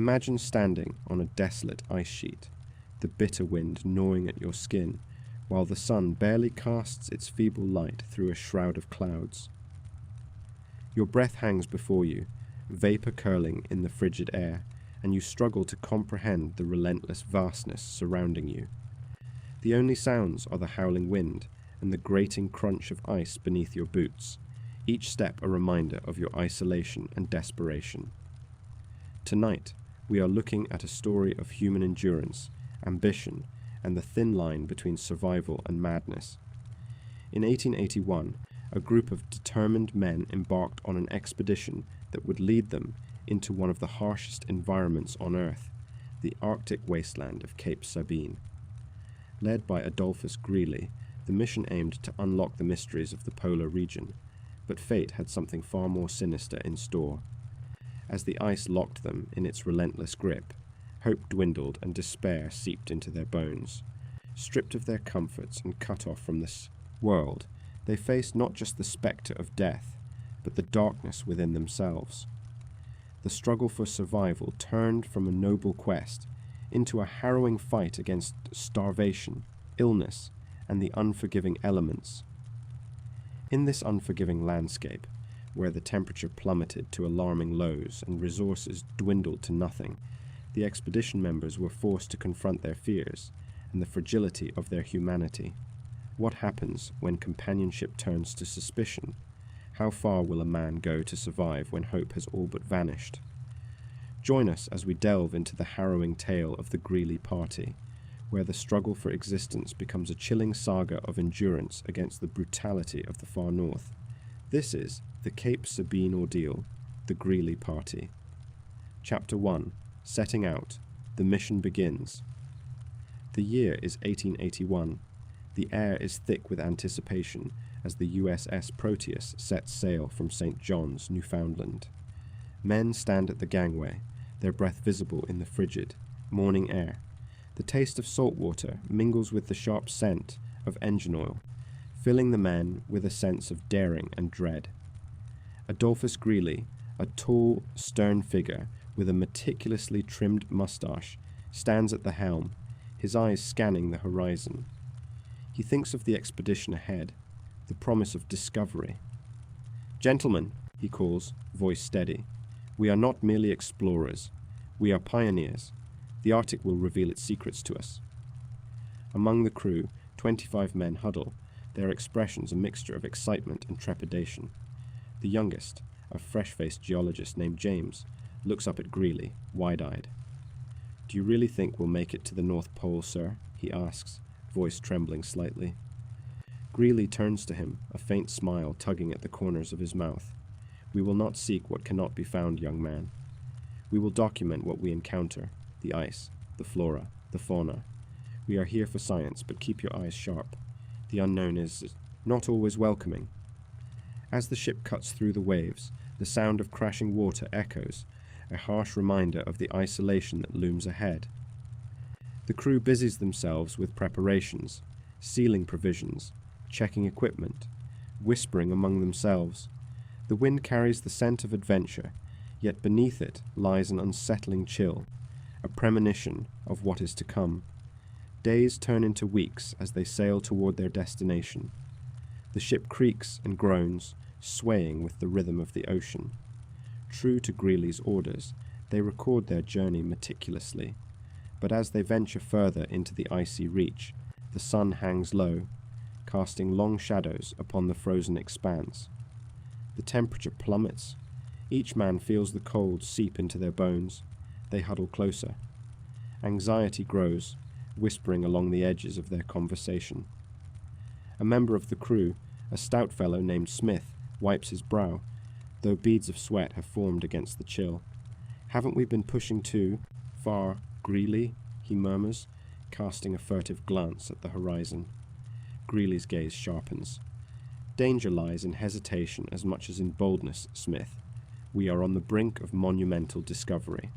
Imagine standing on a desolate ice sheet, the bitter wind gnawing at your skin, while the sun barely casts its feeble light through a shroud of clouds. Your breath hangs before you, vapor curling in the frigid air, and you struggle to comprehend the relentless vastness surrounding you. The only sounds are the howling wind and the grating crunch of ice beneath your boots, each step a reminder of your isolation and desperation. Tonight, we are looking at a story of human endurance, ambition, and the thin line between survival and madness. In 1881, a group of determined men embarked on an expedition that would lead them into one of the harshest environments on Earth, the Arctic wasteland of Cape Sabine. Led by Adolphus Greely, the mission aimed to unlock the mysteries of the polar region, but fate had something far more sinister in store. As the ice locked them in its relentless grip, hope dwindled and despair seeped into their bones. Stripped of their comforts and cut off from this world, they faced not just the spectre of death, but the darkness within themselves. The struggle for survival turned from a noble quest into a harrowing fight against starvation, illness, and the unforgiving elements. In this unforgiving landscape, where the temperature plummeted to alarming lows and resources dwindled to nothing, the expedition members were forced to confront their fears and the fragility of their humanity. What happens when companionship turns to suspicion? How far will a man go to survive when hope has all but vanished? Join us as we delve into the harrowing tale of the Greely party, where the struggle for existence becomes a chilling saga of endurance against the brutality of the far north. This is the Cape Sabine Ordeal, the Greely Party. Chapter 1. Setting Out. The Mission Begins. The year is 1881. The air is thick with anticipation as the USS Proteus sets sail from St. John's, Newfoundland. Men stand at the gangway, their breath visible in the frigid, morning air. The taste of salt water mingles with the sharp scent of engine oil, filling the men with a sense of daring and dread. Adolphus Greely, a tall, stern figure with a meticulously trimmed mustache, stands at the helm, his eyes scanning the horizon. He thinks of the expedition ahead, the promise of discovery. "Gentlemen," he calls, voice steady, "we are not merely explorers. We are pioneers. The Arctic will reveal its secrets to us." Among the crew, 25 men huddle, their expressions a mixture of excitement and trepidation. The youngest, a fresh-faced geologist named James, looks up at Greely, wide-eyed. "Do you really think we'll make it to the North Pole, sir?" he asks, voice trembling slightly. Greely turns to him, a faint smile tugging at the corners of his mouth. "We will not seek what cannot be found, young man. We will document what we encounter, the ice, the flora, the fauna. We are here for science, but keep your eyes sharp. The unknown is not always welcoming." As the ship cuts through the waves, the sound of crashing water echoes, a harsh reminder of the isolation that looms ahead. The crew busies themselves with preparations, sealing provisions, checking equipment, whispering among themselves. The wind carries the scent of adventure, yet beneath it lies an unsettling chill, a premonition of what is to come. Days turn into weeks as they sail toward their destination. The ship creaks and groans, swaying with the rhythm of the ocean. True to Greely's orders, they record their journey meticulously, but as they venture further into the icy reach, the sun hangs low, casting long shadows upon the frozen expanse. The temperature plummets. Each man feels the cold seep into their bones. They huddle closer. Anxiety grows, whispering along the edges of their conversation. A member of the crew, a stout fellow named Smith, wipes his brow, though beads of sweat have formed against the chill. "Haven't we been pushing too far, Greely?" he murmurs, casting a furtive glance at the horizon. Greely's gaze sharpens. "Danger lies in hesitation as much as in boldness, Smith. We are on the brink of monumental discovery."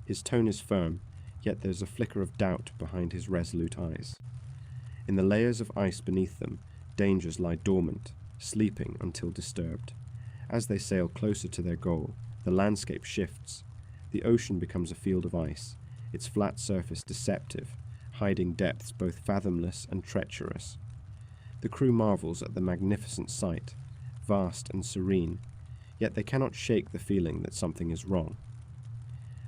His tone is firm, yet there's a flicker of doubt behind his resolute eyes. In the layers of ice beneath them, dangers lie dormant, sleeping until disturbed. As they sail closer to their goal, the landscape shifts. The ocean becomes a field of ice, its flat surface deceptive, hiding depths both fathomless and treacherous. The crew marvels at the magnificent sight, vast and serene, yet they cannot shake the feeling that something is wrong.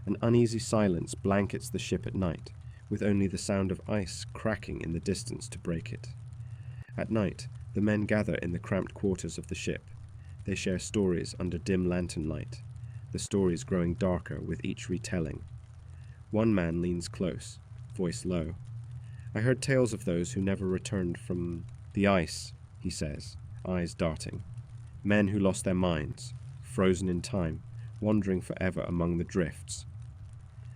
An uneasy silence blankets the ship at night, with only the sound of ice cracking in the distance to break it. At night, the men gather in the cramped quarters of the ship. They share stories under dim lantern light, the stories growing darker with each retelling. One man leans close, voice low. "I heard tales of those who never returned from the ice," he says, eyes darting. "Men who lost their minds, frozen in time, wandering forever among the drifts."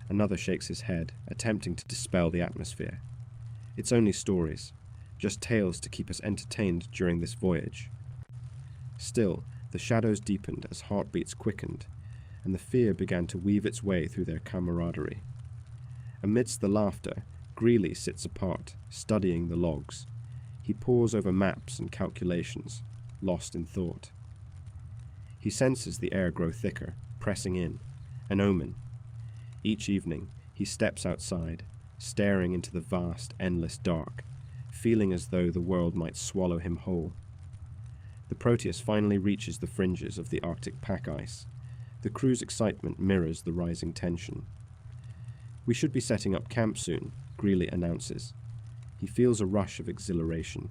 Another shakes his head, attempting to dispel the atmosphere. "It's only stories, just tales to keep us entertained during this voyage." Still, the shadows deepened as heartbeats quickened, and the fear began to weave its way through their camaraderie. Amidst the laughter, Greely sits apart, studying the logs. He pores over maps and calculations, lost in thought. He senses the air grow thicker, pressing in, an omen. Each evening, he steps outside, staring into the vast, endless dark, feeling as though the world might swallow him whole. The Proteus finally reaches the fringes of the Arctic pack ice. The crew's excitement mirrors the rising tension. "We should be setting up camp soon," Greely announces. He feels a rush of exhilaration.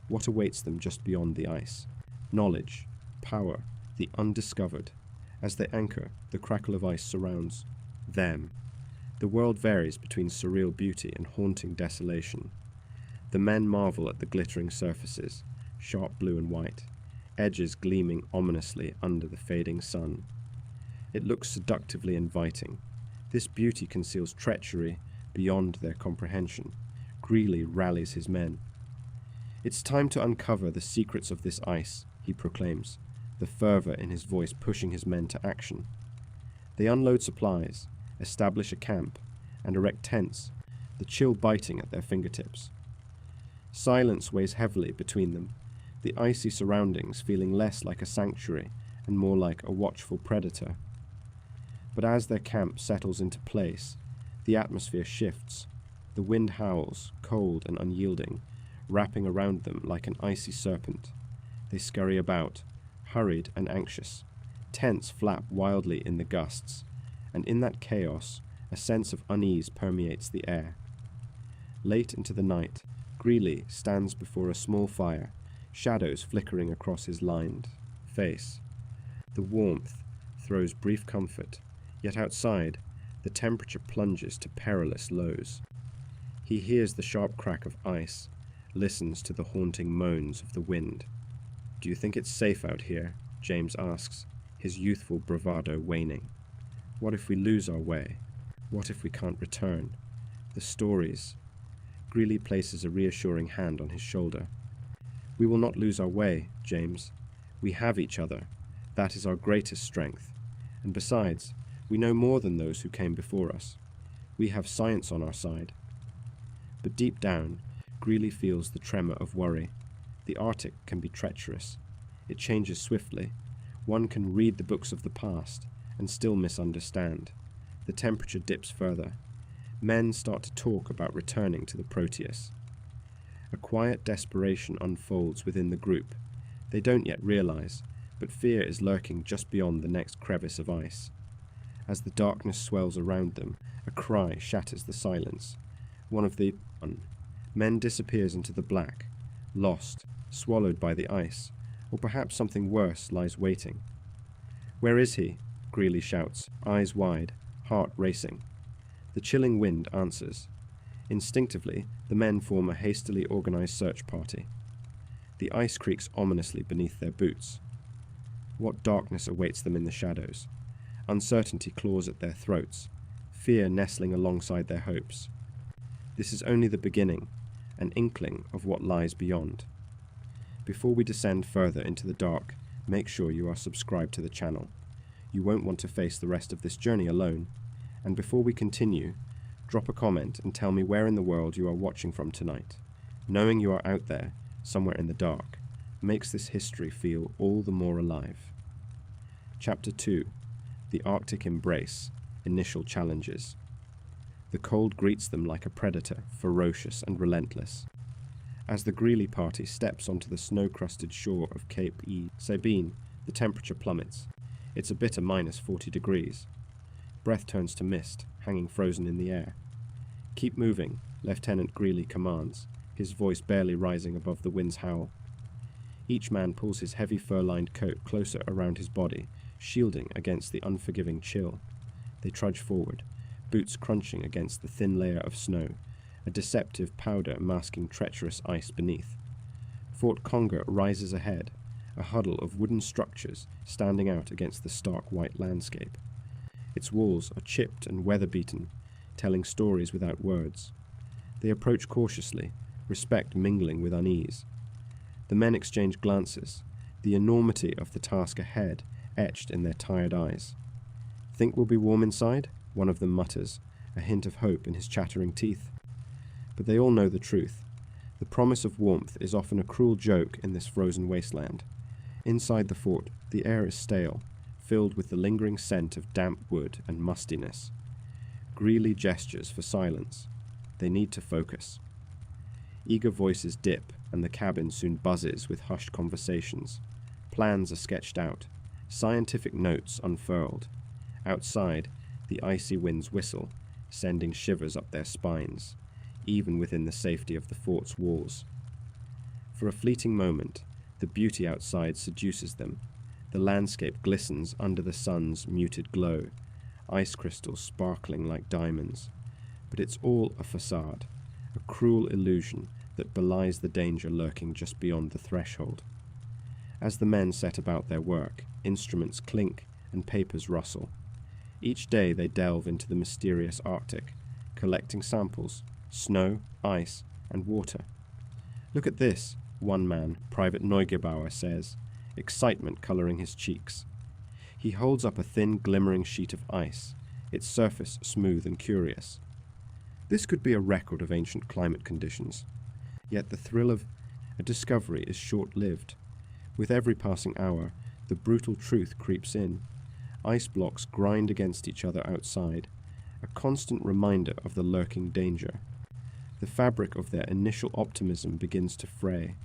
What awaits them just beyond the ice? Knowledge, power, the undiscovered. As they anchor, the crackle of ice surrounds them. The world varies between surreal beauty and haunting desolation. The men marvel at the glittering surfaces, sharp blue and white, edges gleaming ominously under the fading sun. It looks seductively inviting. This beauty conceals treachery beyond their comprehension. Greely rallies his men. "It's time to uncover the secrets of this ice," he proclaims, the fervor in his voice pushing his men to action. They unload supplies, establish a camp, and erect tents, the chill biting at their fingertips. Silence weighs heavily between them, the icy surroundings feeling less like a sanctuary and more like a watchful predator. But as their camp settles into place, the atmosphere shifts. The wind howls, cold and unyielding, wrapping around them like an icy serpent. They scurry about, hurried and anxious. Tents flap wildly in the gusts, and in that chaos, a sense of unease permeates the air. Late into the night, Greely stands before a small fire, shadows flickering across his lined face. The warmth throws brief comfort, yet outside, the temperature plunges to perilous lows. He hears the sharp crack of ice, listens to the haunting moans of the wind. "Do you think it's safe out here?" James asks, his youthful bravado waning. "What if we lose our way? What if we can't return? The stories..." Greely places a reassuring hand on his shoulder. "We will not lose our way, James. We have each other. That is our greatest strength. And besides, we know more than those who came before us. We have science on our side." But deep down, Greely feels the tremor of worry. The Arctic can be treacherous. It changes swiftly. One can read the books of the past and still misunderstand. The temperature dips further. Men start to talk about returning to the Proteus. A quiet desperation unfolds within the group. They don't yet realize, but fear is lurking just beyond the next crevice of ice. As the darkness swells around them, a cry shatters the silence. One of the men disappears into the black, lost, swallowed by the ice, or perhaps something worse lies waiting. "Where is he?" Greely shouts, eyes wide, heart racing. The chilling wind answers. Instinctively, the men form a hastily organized search party. The ice creaks ominously beneath their boots. What darkness awaits them in the shadows? Uncertainty claws at their throats, fear nestling alongside their hopes. This is only the beginning, an inkling of what lies beyond. Before we descend further into the dark, make sure you are subscribed to the channel. You won't want to face the rest of this journey alone. And before we continue, drop a comment and tell me where in the world you are watching from tonight. Knowing you are out there, somewhere in the dark, makes this history feel all the more alive. Chapter 2. The Arctic Embrace. initial challenges. The cold greets them like a predator, ferocious and relentless. As the Greely party steps onto the snow-crusted shore of Cape Sabine, the temperature plummets. It's a bitter -40 degrees. Breath turns to mist, hanging frozen in the air. "Keep moving," Lieutenant Greely commands, his voice barely rising above the wind's howl. Each man pulls his heavy fur-lined coat closer around his body, shielding against the unforgiving chill. They trudge forward, boots crunching against the thin layer of snow, a deceptive powder masking treacherous ice beneath. Fort Conger rises ahead, a huddle of wooden structures standing out against the stark white landscape. Its walls are chipped and weather-beaten, telling stories without words. They approach cautiously, respect mingling with unease. The men exchange glances, the enormity of the task ahead etched in their tired eyes. "Think we'll be warm inside?" one of them mutters, a hint of hope in his chattering teeth. But they all know the truth. The promise of warmth is often a cruel joke in this frozen wasteland. Inside the fort, the air is stale, filled with the lingering scent of damp wood and mustiness. Greely gestures for silence. They need to focus. Eager voices dip, and the cabin soon buzzes with hushed conversations. Plans are sketched out, scientific notes unfurled. Outside, the icy winds whistle, sending shivers up their spines, even within the safety of the fort's walls. For a fleeting moment, the beauty outside seduces them. The landscape glistens under the sun's muted glow, ice crystals sparkling like diamonds. But it's all a facade, a cruel illusion that belies the danger lurking just beyond the threshold. As the men set about their work, instruments clink and papers rustle. Each day they delve into the mysterious Arctic, collecting samples, snow, ice, and water. "Look at this," one man, Private Neugebauer, says, excitement coloring his cheeks. He holds up a thin, glimmering sheet of ice, its surface smooth and curious. This could be a record of ancient climate conditions, yet the thrill of a discovery is short-lived. With every passing hour, the brutal truth creeps in. Ice blocks grind against each other outside, a constant reminder of the lurking danger. The fabric of their initial optimism begins to fray.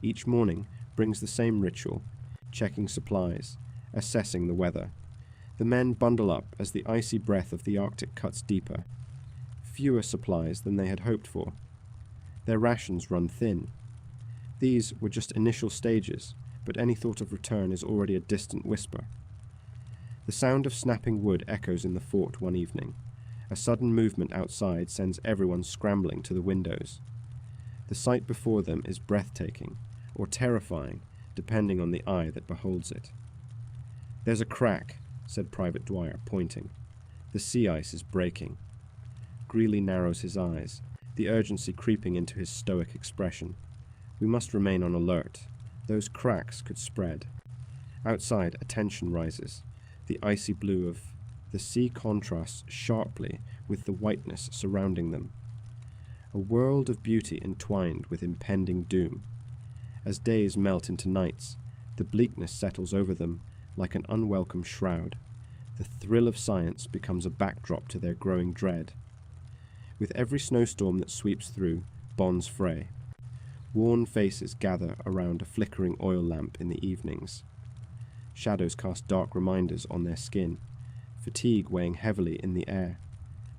Each morning brings the same ritual, checking supplies, assessing the weather. The men bundle up as the icy breath of the Arctic cuts deeper. Fewer supplies than they had hoped for. Their rations run thin. These were just initial stages, but any thought of return is already a distant whisper. The sound of snapping wood echoes in the fort one evening. A sudden movement outside sends everyone scrambling to the windows. The sight before them is breathtaking, or terrifying, depending on the eye that beholds it. "There's a crack," said Private Dwyer, pointing. "The sea ice is breaking." Greely narrows his eyes, the urgency creeping into his stoic expression. "We must remain on alert. Those cracks could spread." Outside, a tension rises. The icy blue of the sea contrasts sharply with the whiteness surrounding them. A world of beauty entwined with impending doom. As days melt into nights, the bleakness settles over them like an unwelcome shroud. The thrill of science becomes a backdrop to their growing dread. With every snowstorm that sweeps through, bonds fray. Worn faces gather around a flickering oil lamp in the evenings. Shadows cast dark reminders on their skin, fatigue weighing heavily in the air.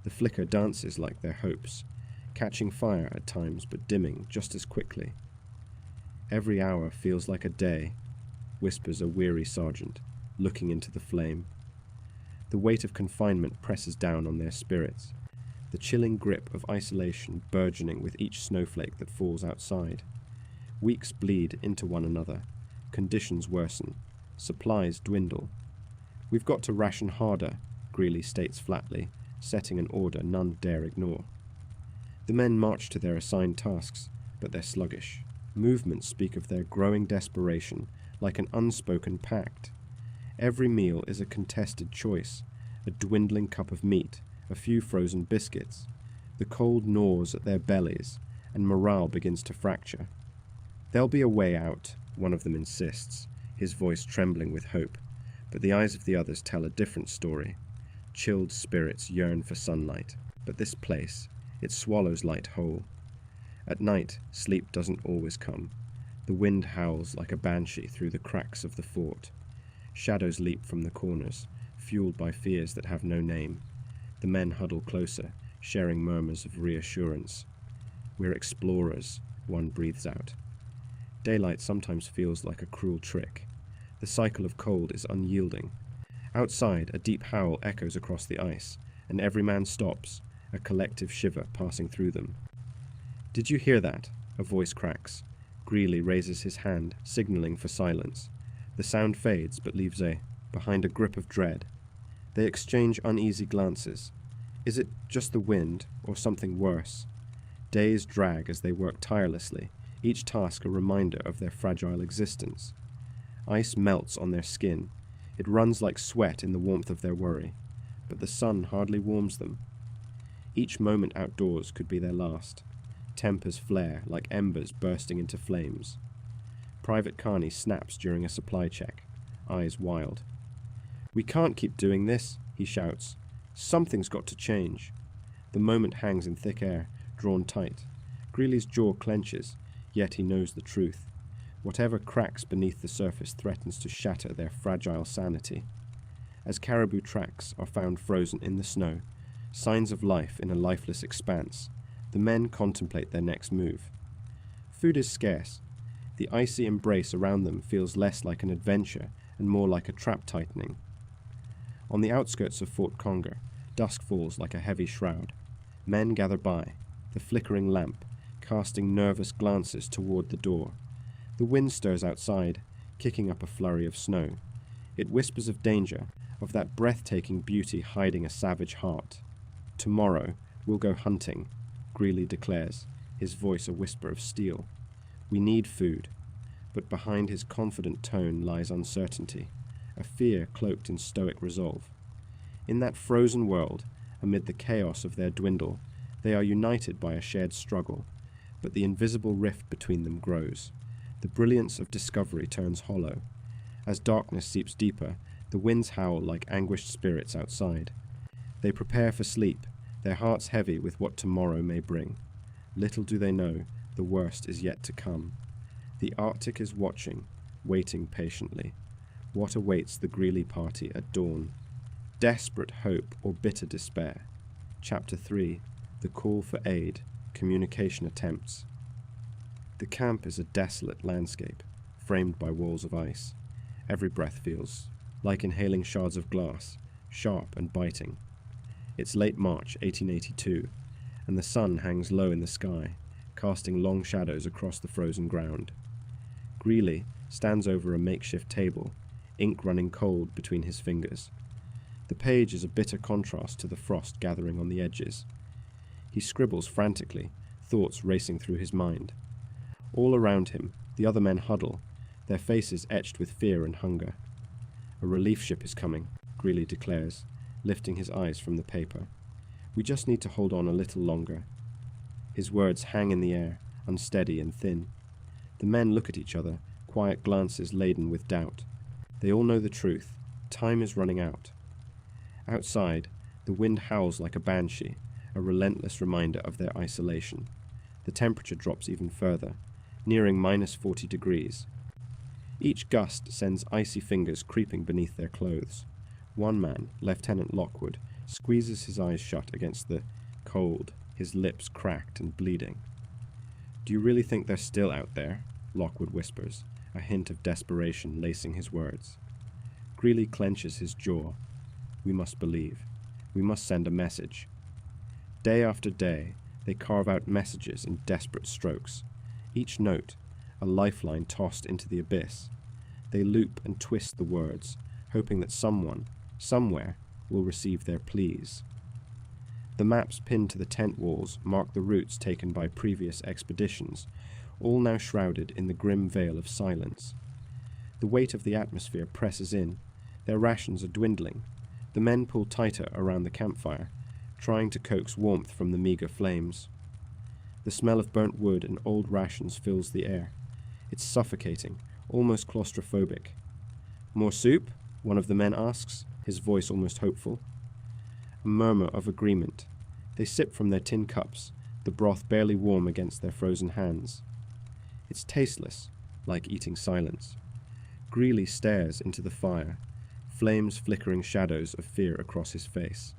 The flicker dances like their hopes, catching fire at times but dimming just as quickly. "Every hour feels like a day," whispers a weary sergeant, looking into the flame. The weight of confinement presses down on their spirits, the chilling grip of isolation burgeoning with each snowflake that falls outside. Weeks bleed into one another, conditions worsen, supplies dwindle. "We've got to ration harder," Greely states flatly, setting an order none dare ignore. The men march to their assigned tasks, but they're sluggish. Movements speak of their growing desperation, like an unspoken pact. Every meal is a contested choice, a dwindling cup of meat, a few frozen biscuits. The cold gnaws at their bellies, and morale begins to fracture. "There'll be a way out," one of them insists, his voice trembling with hope, but the eyes of the others tell a different story. Chilled spirits yearn for sunlight, but this place, it swallows light whole. At night, sleep doesn't always come. The wind howls like a banshee through the cracks of the fort. Shadows leap from the corners, fueled by fears that have no name. The men huddle closer, sharing murmurs of reassurance. "We're explorers," one breathes out. Daylight sometimes feels like a cruel trick. The cycle of cold is unyielding. Outside, a deep howl echoes across the ice, and every man stops, a collective shiver passing through them. "Did you hear that?" A voice cracks. Greely raises his hand, signaling for silence. The sound fades, but leaves behind a grip of dread. They exchange uneasy glances. Is it just the wind, or something worse? Days drag as they work tirelessly, each task a reminder of their fragile existence. Ice melts on their skin. It runs like sweat in the warmth of their worry, but the sun hardly warms them. Each moment outdoors could be their last. Tempers flare like embers bursting into flames. Private Carney snaps during a supply check, eyes wild. "We can't keep doing this," he shouts. "Something's got to change." The moment hangs in thick air, drawn tight. Greely's jaw clenches, yet he knows the truth. Whatever cracks beneath the surface threatens to shatter their fragile sanity. As caribou tracks are found frozen in the snow, signs of life in a lifeless expanse, the men contemplate their next move. Food is scarce. The icy embrace around them feels less like an adventure and more like a trap tightening. On the outskirts of Fort Conger, dusk falls like a heavy shroud. Men gather by, the flickering lamp, casting nervous glances toward the door. The wind stirs outside, kicking up a flurry of snow. It whispers of danger, of that breathtaking beauty hiding a savage heart. "Tomorrow, we'll go hunting," Greely declares, his voice a whisper of steel. "We need food." But behind his confident tone lies uncertainty, a fear cloaked in stoic resolve. In that frozen world, amid the chaos of their dwindle, they are united by a shared struggle, but the invisible rift between them grows. The brilliance of discovery turns hollow. As darkness seeps deeper, the winds howl like anguished spirits outside. They prepare for sleep, their hearts heavy with what tomorrow may bring. Little do they know, the worst is yet to come. The Arctic is watching, waiting patiently. What awaits the Greely party at dawn? Desperate hope or bitter despair? Chapter 3. The Call for Aid. Communication Attempts. The camp is a desolate landscape, framed by walls of ice. Every breath feels like inhaling shards of glass, sharp and biting. It's late March 1882, and the sun hangs low in the sky, casting long shadows across the frozen ground. Greely stands over a makeshift table, ink running cold between his fingers. The page is a bitter contrast to the frost gathering on the edges. He scribbles frantically, thoughts racing through his mind. All around him, the other men huddle, their faces etched with fear and hunger. "A relief ship is coming," Greely declares, lifting his eyes from the paper. "We just need to hold on a little longer." His words hang in the air, unsteady and thin. The men look at each other, quiet glances laden with doubt. They all know the truth. Time is running out. Outside, the wind howls like a banshee, a relentless reminder of their isolation. The temperature drops even further, nearing -40 degrees. Each gust sends icy fingers creeping beneath their clothes. One man, Lieutenant Lockwood, squeezes his eyes shut against the cold, his lips cracked and bleeding. "Do you really think they're still out there?" Lockwood whispers, a hint of desperation lacing his words. Greely clenches his jaw. "We must believe. We must send a message." Day after day, they carve out messages in desperate strokes. Each note, a lifeline tossed into the abyss. They loop and twist the words, hoping that someone, somewhere, will receive their pleas. The maps pinned to the tent walls mark the routes taken by previous expeditions, all now shrouded in the grim veil of silence. The weight of the atmosphere presses in. Their rations are dwindling. The men pull tighter around the campfire, trying to coax warmth from the meager flames. The smell of burnt wood and old rations fills the air. It's suffocating, almost claustrophobic. "More soup?" one of the men asks, his voice almost hopeful. A murmur of agreement. They sip from their tin cups, the broth barely warm against their frozen hands. It's tasteless, like eating silence. Greely stares into the fire, flames flickering shadows of fear across his face.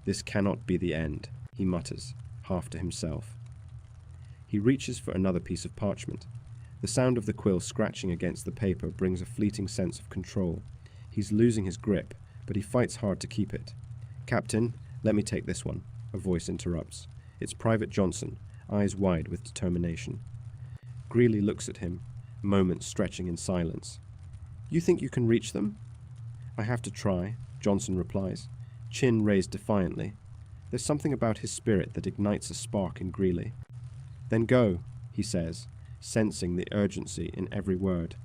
This cannot be the end, he mutters, half to himself. He reaches for another piece of parchment. The sound of the quill scratching against the paper brings a fleeting sense of control. He's losing his grip, but he fights hard to keep it. "Captain, let me take this one," a voice interrupts. It's Private Johnson, eyes wide with determination. Greely looks at him, moments stretching in silence. "You think you can reach them?" "I have to try," Johnson replies, chin raised defiantly. There's something about his spirit that ignites a spark in Greely. "Then go," he says, sensing the urgency in every word.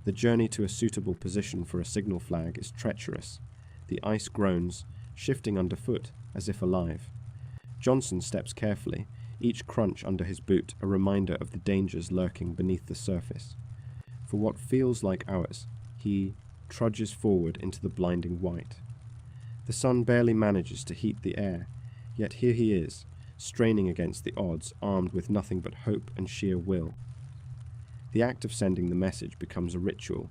The journey to a suitable position for a signal flag is treacherous. The ice groans, shifting underfoot, as if alive. Johnson steps carefully, each crunch under his boot a reminder of the dangers lurking beneath the surface. For what feels like hours, he trudges forward into the blinding white. The sun barely manages to heat the air, yet here he is, straining against the odds, armed with nothing but hope and sheer will. The act of sending the message becomes a ritual,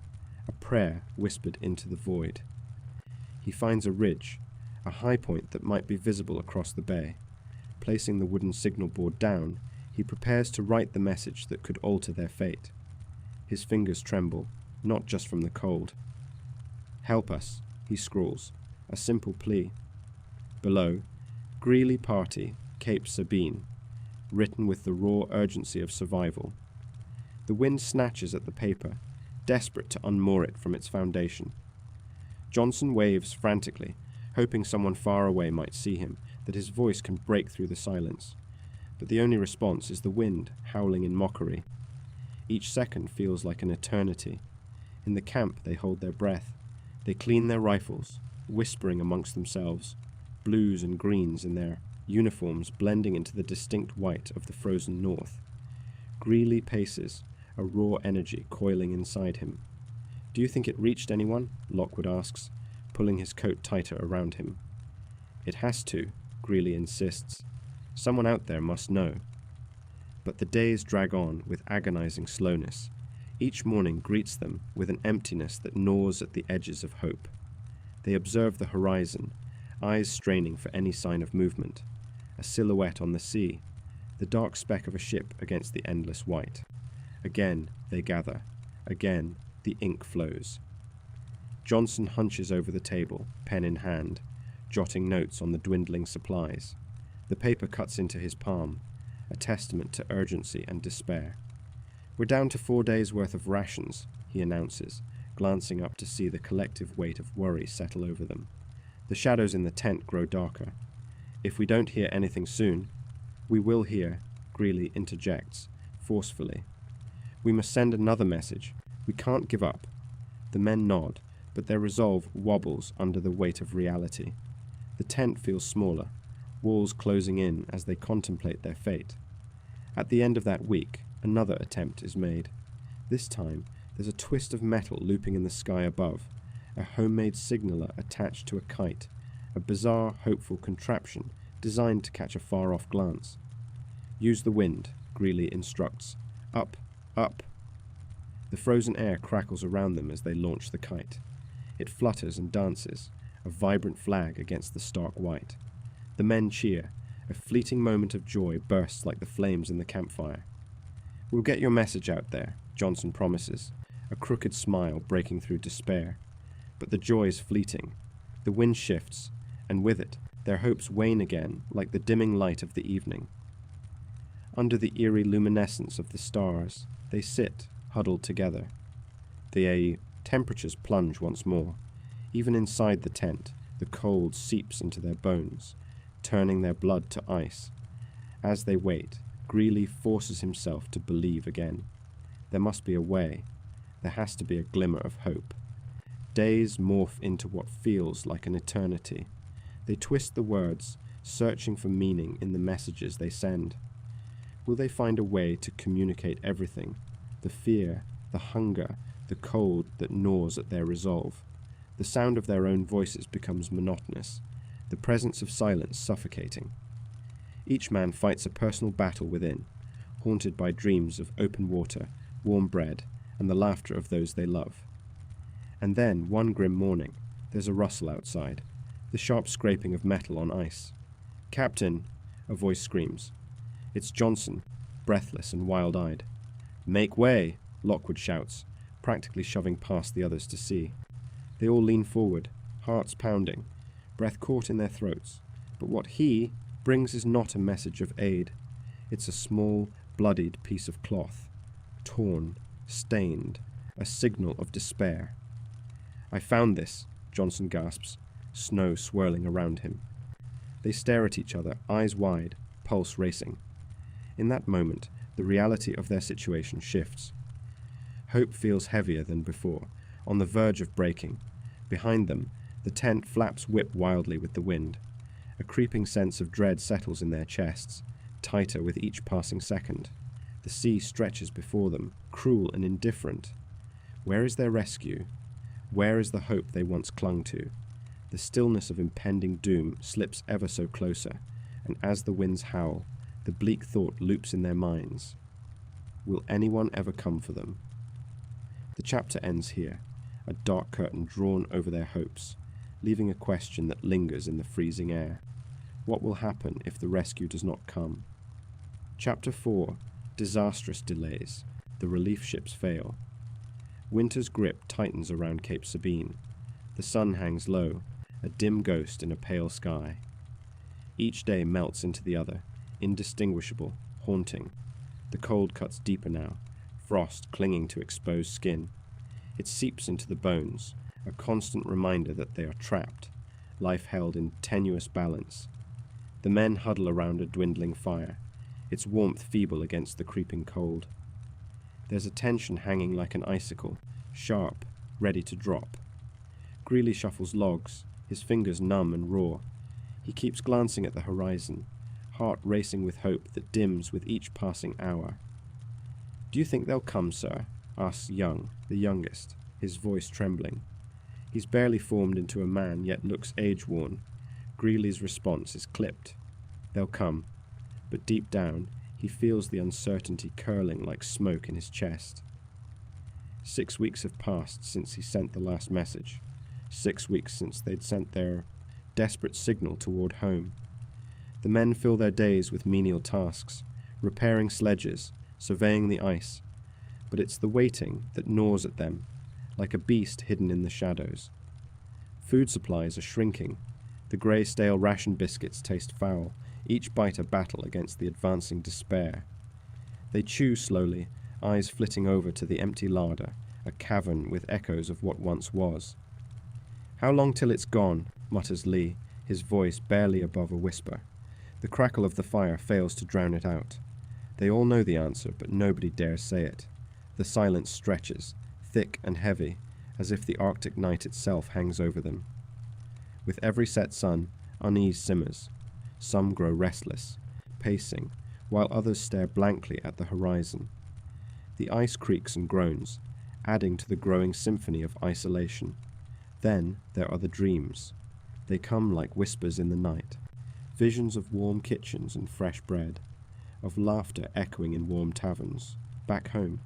a prayer whispered into the void. He finds a ridge, a high point that might be visible across the bay. Placing the wooden signal board down, he prepares to write the message that could alter their fate. His fingers tremble, not just from the cold. "Help us," he scrawls, a simple plea. Below, Greely Party, Cape Sabine, written with the raw urgency of survival. The wind snatches at the paper, desperate to unmoor it from its foundation. Johnson waves frantically, hoping someone far away might see him, that his voice can break through the silence. But the only response is the wind, howling in mockery. Each second feels like an eternity. In the camp they hold their breath. They clean their rifles, whispering amongst themselves, blues and greens in their uniforms blending into the distinct white of the frozen north. Greely paces, a raw energy coiling inside him. "Do you think it reached anyone?" Lockwood asks, pulling his coat tighter around him. "It has to," Greely insists. "Someone out there must know." But the days drag on with agonizing slowness. Each morning greets them with an emptiness that gnaws at the edges of hope. They observe the horizon, eyes straining for any sign of movement. A silhouette on the sea, the dark speck of a ship against the endless white. Again they gather. Again the ink flows. Johnson hunches over the table, pen in hand, jotting notes on the dwindling supplies. The paper cuts into his palm, a testament to urgency and despair. "We're down to 4 days' worth of rations," he announces, glancing up to see the collective weight of worry settle over them. The shadows in the tent grow darker. "If we don't hear anything soon—" "We will hear," Greely interjects, forcefully. "We must send another message. We can't give up." The men nod, but their resolve wobbles under the weight of reality. The tent feels smaller, walls closing in as they contemplate their fate. At the end of that week, another attempt is made. This time, there's a twist of metal looping in the sky above, a homemade signaler attached to a kite, a bizarre, hopeful contraption designed to catch a far-off glance. "Use the wind," Greely instructs. "Up, up." The frozen air crackles around them as they launch the kite. It flutters and dances, a vibrant flag against the stark white. The men cheer. A fleeting moment of joy bursts like the flames in the campfire. "We'll get your message out there," Johnson promises, a crooked smile breaking through despair. But the joy is fleeting. The wind shifts, and with it, their hopes wane again like the dimming light of the evening. Under the eerie luminescence of the stars, they sit, huddled together. The temperatures plunge once more. Even inside the tent, the cold seeps into their bones, turning their blood to ice. As they wait, Greely forces himself to believe again. There must be a way. There has to be a glimmer of hope. Days morph into what feels like an eternity. They twist the words, searching for meaning in the messages they send. Will they find a way to communicate everything? The fear, the hunger, the cold that gnaws at their resolve. The sound of their own voices becomes monotonous. the presence of silence suffocating. Each man fights a personal battle within, haunted by dreams of open water, warm bread, and the laughter of those they love. And then, one grim morning, there's a rustle outside, the sharp scraping of metal on ice. "Captain!" a voice screams. It's Johnson, breathless and wild-eyed. "Make way!" Lockwood shouts, practically shoving past the others to sea. They all lean forward, hearts pounding, breath caught in their throats. But what he brings is not a message of aid. It's a small, bloodied piece of cloth, torn, stained, a signal of despair. "I found this," Johnson gasps, snow swirling around him. They stare at each other, eyes wide, pulse racing. In that moment, the reality of their situation shifts. Hope feels heavier than before, on the verge of breaking. Behind them, the tent flaps whip wildly with the wind. A creeping sense of dread settles in their chests, tighter with each passing second. The sea stretches before them, cruel and indifferent. Where is their rescue? Where is the hope they once clung to? The stillness of impending doom slips ever so closer, and as the winds howl, the bleak thought loops in their minds. Will anyone ever come for them? The chapter ends here, a dark curtain drawn over their hopes, leaving a question that lingers in the freezing air. What will happen if the rescue does not come? Chapter 4. Disastrous delays. The relief ships fail. Winter's grip tightens around Cape Sabine. The sun hangs low, a dim ghost in a pale sky. Each day melts into the other, indistinguishable, haunting. The cold cuts deeper now, frost clinging to exposed skin. It seeps into the bones, a constant reminder that they are trapped, life held in tenuous balance. The men huddle around a dwindling fire, its warmth feeble against the creeping cold. There's a tension hanging like an icicle, sharp, ready to drop. Greely shuffles logs, his fingers numb and raw. He keeps glancing at the horizon, heart racing with hope that dims with each passing hour. "Do you think they'll come, sir?" asks Young, the youngest, his voice trembling. He's barely formed into a man, yet looks age-worn. Greely's response is clipped. They'll come. But deep down, he feels the uncertainty curling like smoke in his chest. 6 weeks have passed since he sent the last message. 6 weeks since they'd sent their desperate signal toward home. The men fill their days with menial tasks, repairing sledges, surveying the ice. But it's the waiting that gnaws at them, like a beast hidden in the shadows. Food supplies are shrinking. The grey stale ration biscuits taste foul, each bite a battle against the advancing despair. They chew slowly, eyes flitting over to the empty larder, a cavern with echoes of what once was. "How long till it's gone?" mutters Lee, his voice barely above a whisper. The crackle of the fire fails to drown it out. They all know the answer, but nobody dares say it. The silence stretches, thick and heavy, as if the Arctic night itself hangs over them. With every set sun, unease simmers. Some grow restless, pacing, while others stare blankly at the horizon. The ice creaks and groans, adding to the growing symphony of isolation. Then there are the dreams. They come like whispers in the night, visions of warm kitchens and fresh bread, of laughter echoing in warm taverns, back home.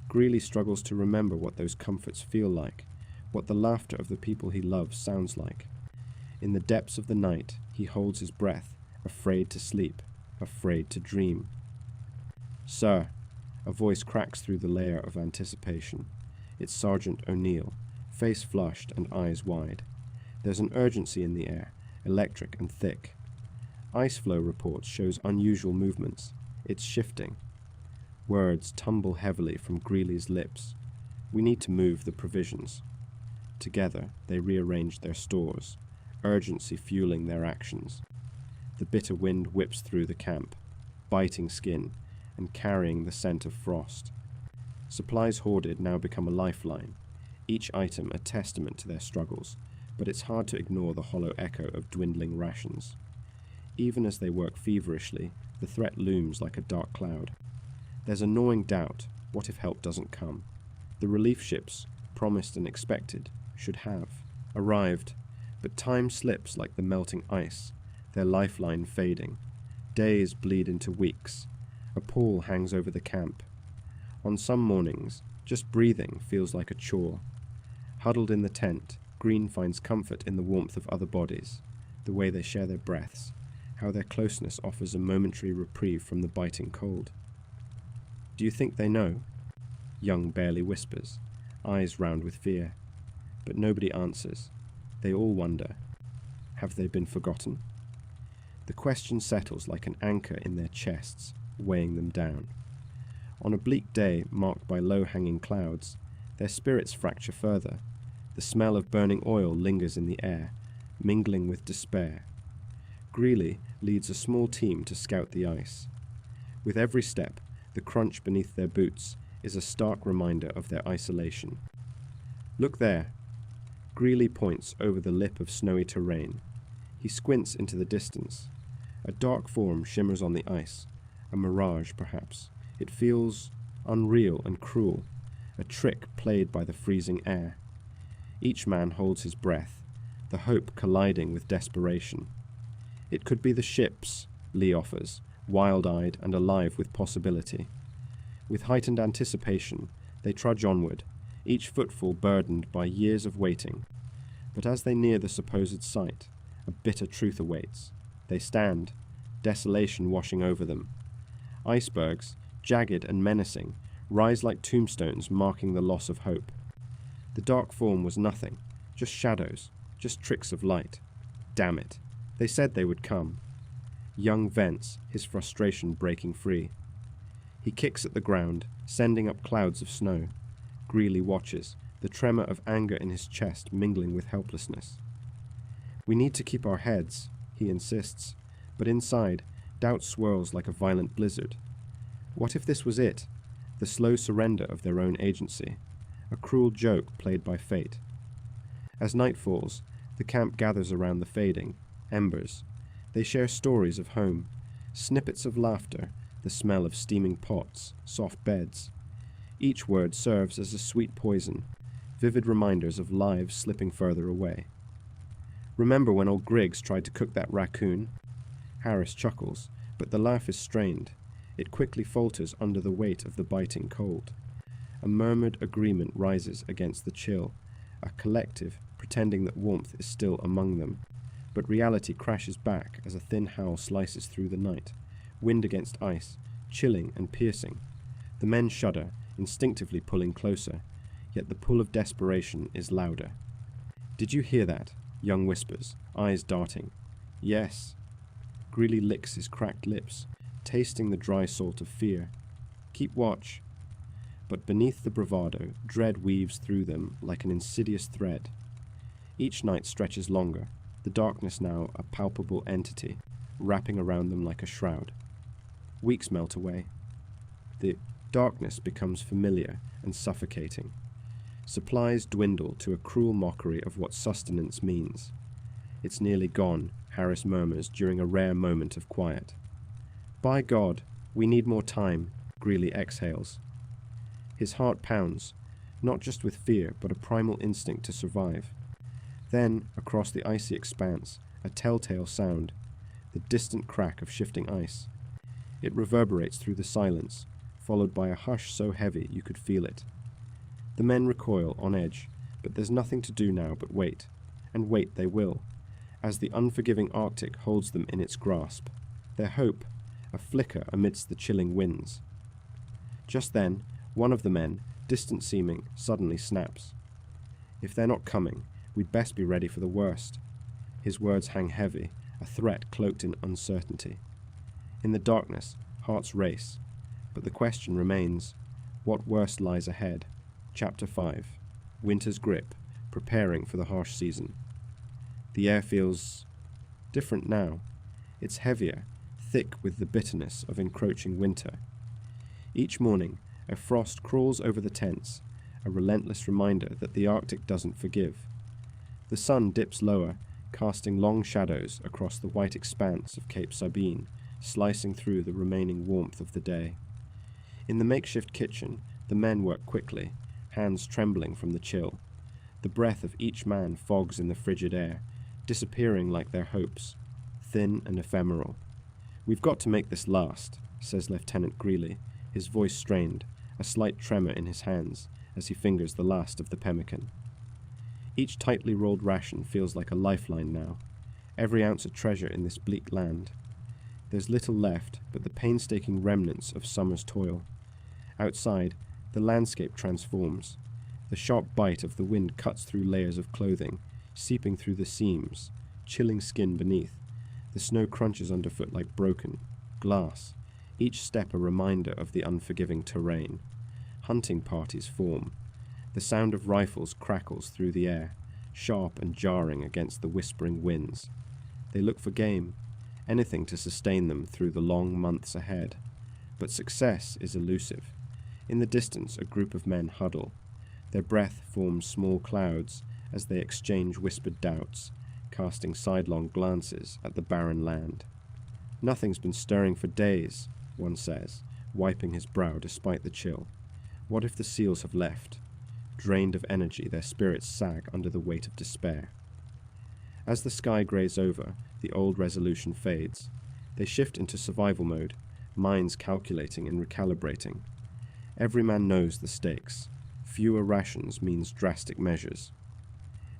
Greely struggles to remember what those comforts feel like, what the laughter of the people he loves sounds like. In the depths of the night, he holds his breath, afraid to sleep, afraid to dream. "Sir," a voice cracks through the layer of anticipation. It's Sergeant O'Neill, face flushed and eyes wide. There's an urgency in the air, electric and thick. Ice flow reports shows unusual movements. It's shifting. Words tumble heavily from Greely's lips. "We need to move the provisions." Together, they rearrange their stores, urgency fueling their actions. The bitter wind whips through the camp, biting skin and carrying the scent of frost. Supplies hoarded now become a lifeline, each item a testament to their struggles, but it's hard to ignore the hollow echo of dwindling rations. Even as they work feverishly, the threat looms like a dark cloud. There's a gnawing doubt, what if help doesn't come? The relief ships, promised and expected, should have arrived, But time slips like the melting ice, their lifeline fading. Days bleed into weeks. A pall hangs over the camp. On some mornings, just breathing feels like a chore. Huddled in the tent, Green finds comfort in the warmth of other bodies, the way they share their breaths, how their closeness offers a momentary reprieve from the biting cold. "Do you think they know?" Young barely whispers, eyes round with fear. But nobody answers. They all wonder. Have they been forgotten? The question settles like an anchor in their chests, weighing them down. On a bleak day marked by low-hanging clouds, their spirits fracture further. The smell of burning oil lingers in the air, mingling with despair. Greely leads a small team to scout the ice. With every step, the crunch beneath their boots is a stark reminder of their isolation. "Look there." Greely points over the lip of snowy terrain. He squints into the distance. A dark form shimmers on the ice, a mirage perhaps. It feels unreal and cruel, a trick played by the freezing air. Each man holds his breath, the hope colliding with desperation. "It could be the ships," Lee offers, wild-eyed and alive with possibility. With heightened anticipation, they trudge onward, each footfall burdened by years of waiting. But as they near the supposed site, a bitter truth awaits. They stand, desolation washing over them. Icebergs, jagged and menacing, rise like tombstones marking the loss of hope. The dark form was nothing, just shadows, just tricks of light. Damn it, they said they would come. Young vents, his frustration breaking free. He kicks at the ground, sending up clouds of snow. Greely watches, the tremor of anger in his chest mingling with helplessness. "We need to keep our heads," he insists, but inside, doubt swirls like a violent blizzard. What if this was it, the slow surrender of their own agency, a cruel joke played by fate? As night falls, the camp gathers around the fading embers. They share stories of home, snippets of laughter, the smell of steaming pots, soft beds. Each word serves as a sweet poison, vivid reminders of lives slipping further away. "Remember when old Griggs tried to cook that raccoon?" Harris chuckles, but the laugh is strained. It quickly falters under the weight of the biting cold. A murmured agreement rises against the chill, a collective pretending that warmth is still among them. But reality crashes back as a thin howl slices through the night, wind against ice, chilling and piercing. The men shudder, instinctively pulling closer, yet the pull of desperation is louder. "Did you hear that?" Young whispers, eyes darting. "Yes." Greely licks his cracked lips, tasting the dry salt of fear. "Keep watch." But beneath the bravado, dread weaves through them like an insidious thread. Each night stretches longer, the darkness now a palpable entity, wrapping around them like a shroud. Weeks melt away. The darkness becomes familiar and suffocating. Supplies dwindle to a cruel mockery of what sustenance means. "It's nearly gone," Harris murmurs during a rare moment of quiet. "By God, we need more time," Greely exhales. His heart pounds, not just with fear, but a primal instinct to survive. Then, across the icy expanse, a telltale sound, the distant crack of shifting ice. It reverberates through the silence, followed by a hush so heavy you could feel it. The men recoil, on edge, but there's nothing to do now but wait. And wait they will, as the unforgiving Arctic holds them in its grasp. Their hope, a flicker amidst the chilling winds. Just then, one of the men, distant seeming, suddenly snaps. "If they're not coming, we'd best be ready for the worst." His words hang heavy, a threat cloaked in uncertainty. In the darkness, hearts race, but the question remains, what worst lies ahead? Chapter 5. Winter's Grip, preparing for the harsh season. The air feels different now. It's heavier, thick with the bitterness of encroaching winter. Each morning, a frost crawls over the tents, a relentless reminder that the Arctic doesn't forgive. The sun dips lower, casting long shadows across the white expanse of Cape Sabine, slicing through the remaining warmth of the day. In the makeshift kitchen, the men work quickly, hands trembling from the chill. The breath of each man fogs in the frigid air, disappearing like their hopes, thin and ephemeral. "We've got to make this last," says Lieutenant Greely, his voice strained, a slight tremor in his hands as he fingers the last of the pemmican. Each tightly rolled ration feels like a lifeline now, every ounce a treasure in this bleak land. There's little left but the painstaking remnants of summer's toil. Outside, the landscape transforms. The sharp bite of the wind cuts through layers of clothing, seeping through the seams, chilling skin beneath. The snow crunches underfoot like broken glass, each step a reminder of the unforgiving terrain. Hunting parties form. The sound of rifles crackles through the air, sharp and jarring against the whispering winds. They look for game, anything to sustain them through the long months ahead. But success is elusive. In the distance, a group of men huddle. Their breath forms small clouds as they exchange whispered doubts, casting sidelong glances at the barren land. "Nothing's been stirring for days," one says, wiping his brow despite the chill. What if the seals have left? Drained of energy, their spirits sag under the weight of despair. As the sky greys over, the old resolution fades. They shift into survival mode, minds calculating and recalibrating. Every man knows the stakes. Fewer rations means drastic measures.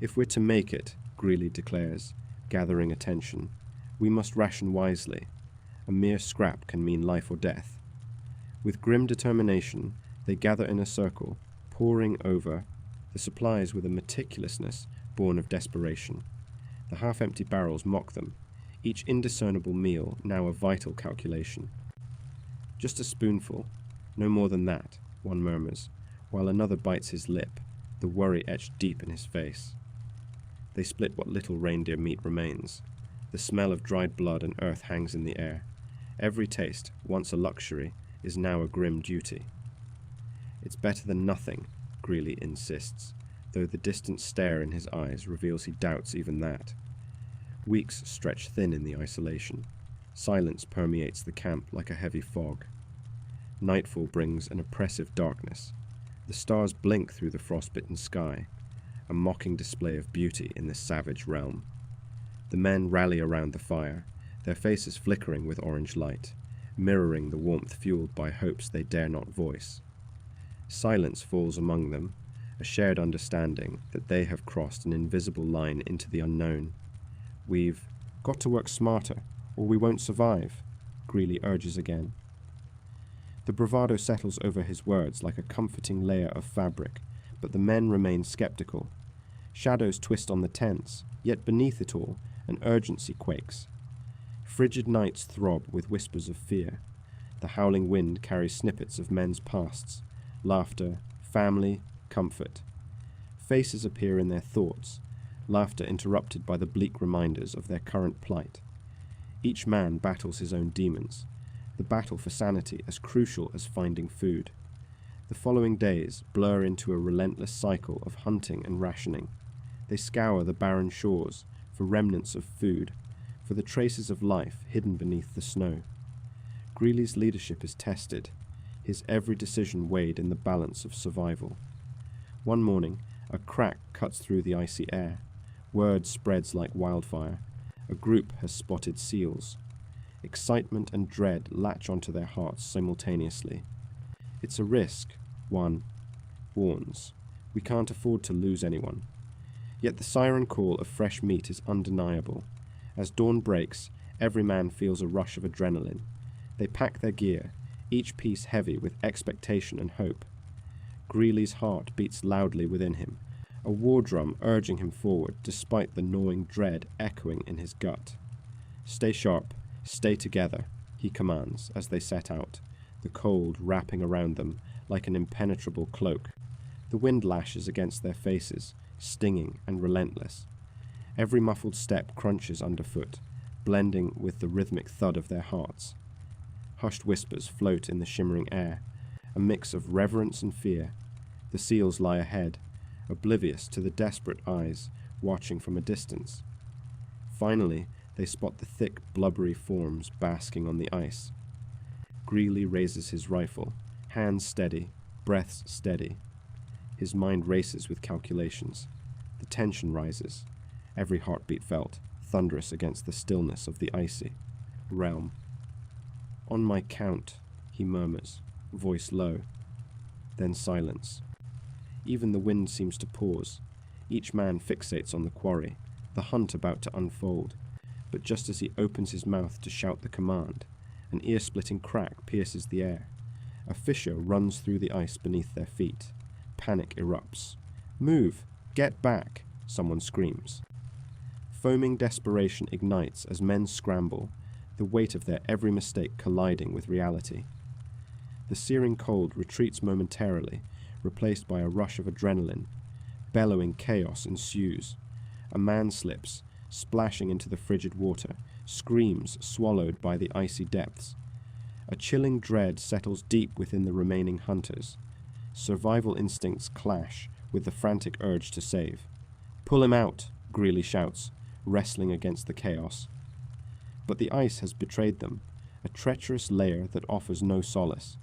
"If we're to make it," Greely declares, gathering attention, "we must ration wisely. A mere scrap can mean life or death." With grim determination, they gather in a circle, poring over the supplies with a meticulousness born of desperation. The half-empty barrels mock them, each indiscernible meal now a vital calculation. "Just a spoonful, no more than that," one murmurs, while another bites his lip, the worry etched deep in his face. They split what little reindeer meat remains. The smell of dried blood and earth hangs in the air. Every taste, once a luxury, is now a grim duty. "It's better than nothing," Greely insists, though the distant stare in his eyes reveals he doubts even that. Weeks stretch thin in the isolation. Silence permeates the camp like a heavy fog. Nightfall brings an oppressive darkness. The stars blink through the frostbitten sky, a mocking display of beauty in this savage realm. The men rally around the fire, their faces flickering with orange light, mirroring the warmth fueled by hopes they dare not voice. Silence falls among them, a shared understanding that they have crossed an invisible line into the unknown. "We've got to work smarter, or we won't survive," Greely urges again. The bravado settles over his words like a comforting layer of fabric, but the men remain skeptical. Shadows twist on the tents, yet beneath it all, an urgency quakes. Frigid nights throb with whispers of fear. The howling wind carries snippets of men's pasts, laughter, family, comfort. Faces appear in their thoughts, laughter interrupted by the bleak reminders of their current plight. Each man battles his own demons, the battle for sanity as crucial as finding food. The following days blur into a relentless cycle of hunting and rationing. They scour the barren shores for remnants of food, for the traces of life hidden beneath the snow. Greely's leadership is tested, his every decision weighed in the balance of survival. One morning, a crack cuts through the icy air. Word spreads like wildfire. A group has spotted seals. Excitement and dread latch onto their hearts simultaneously. "It's a risk," one warns. "We can't afford to lose anyone." Yet the siren call of fresh meat is undeniable. As dawn breaks, every man feels a rush of adrenaline. They pack their gear, each piece heavy with expectation and hope. Greely's heart beats loudly within him, a war drum urging him forward despite the gnawing dread echoing in his gut. "Stay sharp, stay together," he commands as they set out, the cold wrapping around them like an impenetrable cloak. The wind lashes against their faces, stinging and relentless. Every muffled step crunches underfoot, blending with the rhythmic thud of their hearts. Hushed whispers float in the shimmering air, a mix of reverence and fear. The seals lie ahead, oblivious to the desperate eyes watching from a distance. Finally, they spot the thick, blubbery forms basking on the ice. Greely raises his rifle, hands steady, breaths steady. His mind races with calculations. The tension rises. every heartbeat felt, thunderous against the stillness of the icy realm. "On my count," he murmurs, voice low. Then silence. Even the wind seems to pause. Each man fixates on the quarry, the hunt about to unfold. But just as he opens his mouth to shout the command, an ear-splitting crack pierces the air. A fissure runs through the ice beneath their feet. Panic erupts. "Move! Get back!" someone screams. Foaming desperation ignites as men scramble, the weight of their every mistake colliding with reality. The searing cold retreats momentarily, replaced by a rush of adrenaline. Bellowing chaos ensues. A man slips, splashing into the frigid water, screams swallowed by the icy depths. A chilling dread settles deep within the remaining hunters. Survival instincts clash with the frantic urge to save. "Pull him out!" Greely shouts, wrestling against the chaos. But the ice has betrayed them, a treacherous layer that offers no solace.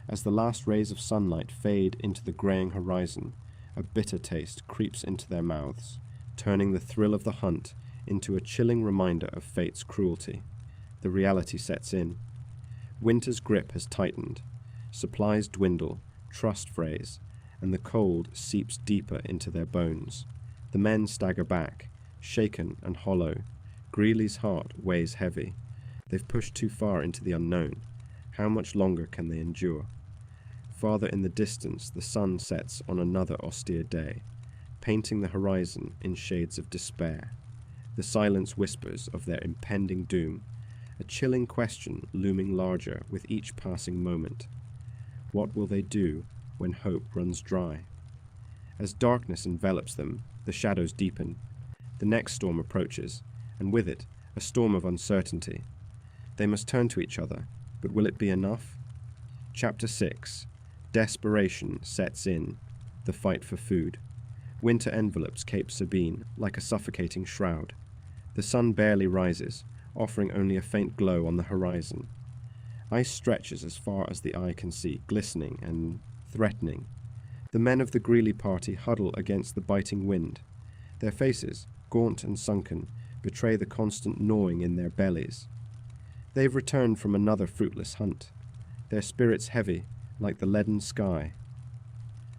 As the last rays of sunlight fade into the greying horizon, a bitter taste creeps into their mouths, turning the thrill of the hunt into a chilling reminder of fate's cruelty. The reality sets in. Winter's grip has tightened. Supplies dwindle, trust frays, and the cold seeps deeper into their bones. The men stagger back, shaken and hollow. Greely's heart weighs heavy. They've pushed too far into the unknown. How much longer can they endure? Farther in the distance, the sun sets on another austere day, painting the horizon in shades of despair. The silence whispers of their impending doom, a chilling question looming larger with each passing moment. What will they do when hope runs dry? As darkness envelops them, the shadows deepen. The next storm approaches, and with it, a storm of uncertainty. They must turn to each other, but will it be enough? Chapter 6. Desperation sets in. The fight for food. Winter envelops Cape Sabine like a suffocating shroud. The sun barely rises, offering only a faint glow on the horizon. Ice stretches as far as the eye can see, glistening and threatening. The men of the Greely party huddle against the biting wind. Their faces, gaunt and sunken, betray the constant gnawing in their bellies. They've returned from another fruitless hunt, their spirits heavy like the leaden sky.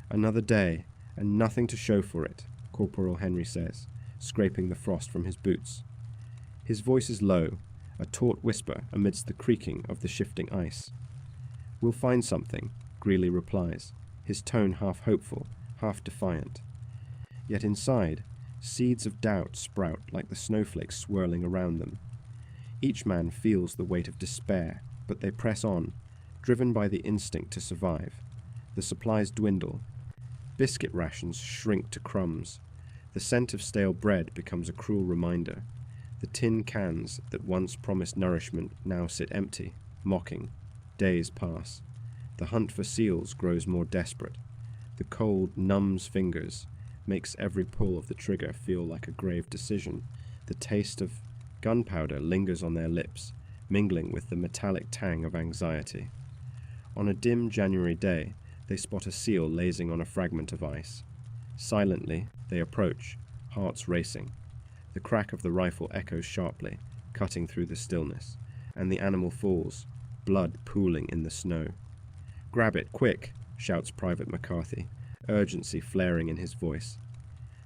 "Another day, and nothing to show for it," Corporal Henry says, scraping the frost from his boots. His voice is low, a taut whisper amidst the creaking of the shifting ice. "We'll find something," Greely replies, his tone half hopeful, half defiant. Yet inside, seeds of doubt sprout like the snowflakes swirling around them. Each man feels the weight of despair, but they press on, driven by the instinct to survive. The supplies dwindle. Biscuit rations shrink to crumbs. The scent of stale bread becomes a cruel reminder. The tin cans that once promised nourishment now sit empty, mocking. Days pass. The hunt for seals grows more desperate. The cold numbs fingers, makes every pull of the trigger feel like a grave decision. The taste of gunpowder lingers on their lips, mingling with the metallic tang of anxiety. On a dim January day, they spot a seal lazing on a fragment of ice. Silently, they approach, hearts racing. The crack of the rifle echoes sharply, cutting through the stillness, and the animal falls, blood pooling in the snow. "Grab it, quick!" shouts Private McCarthy, urgency flaring in his voice.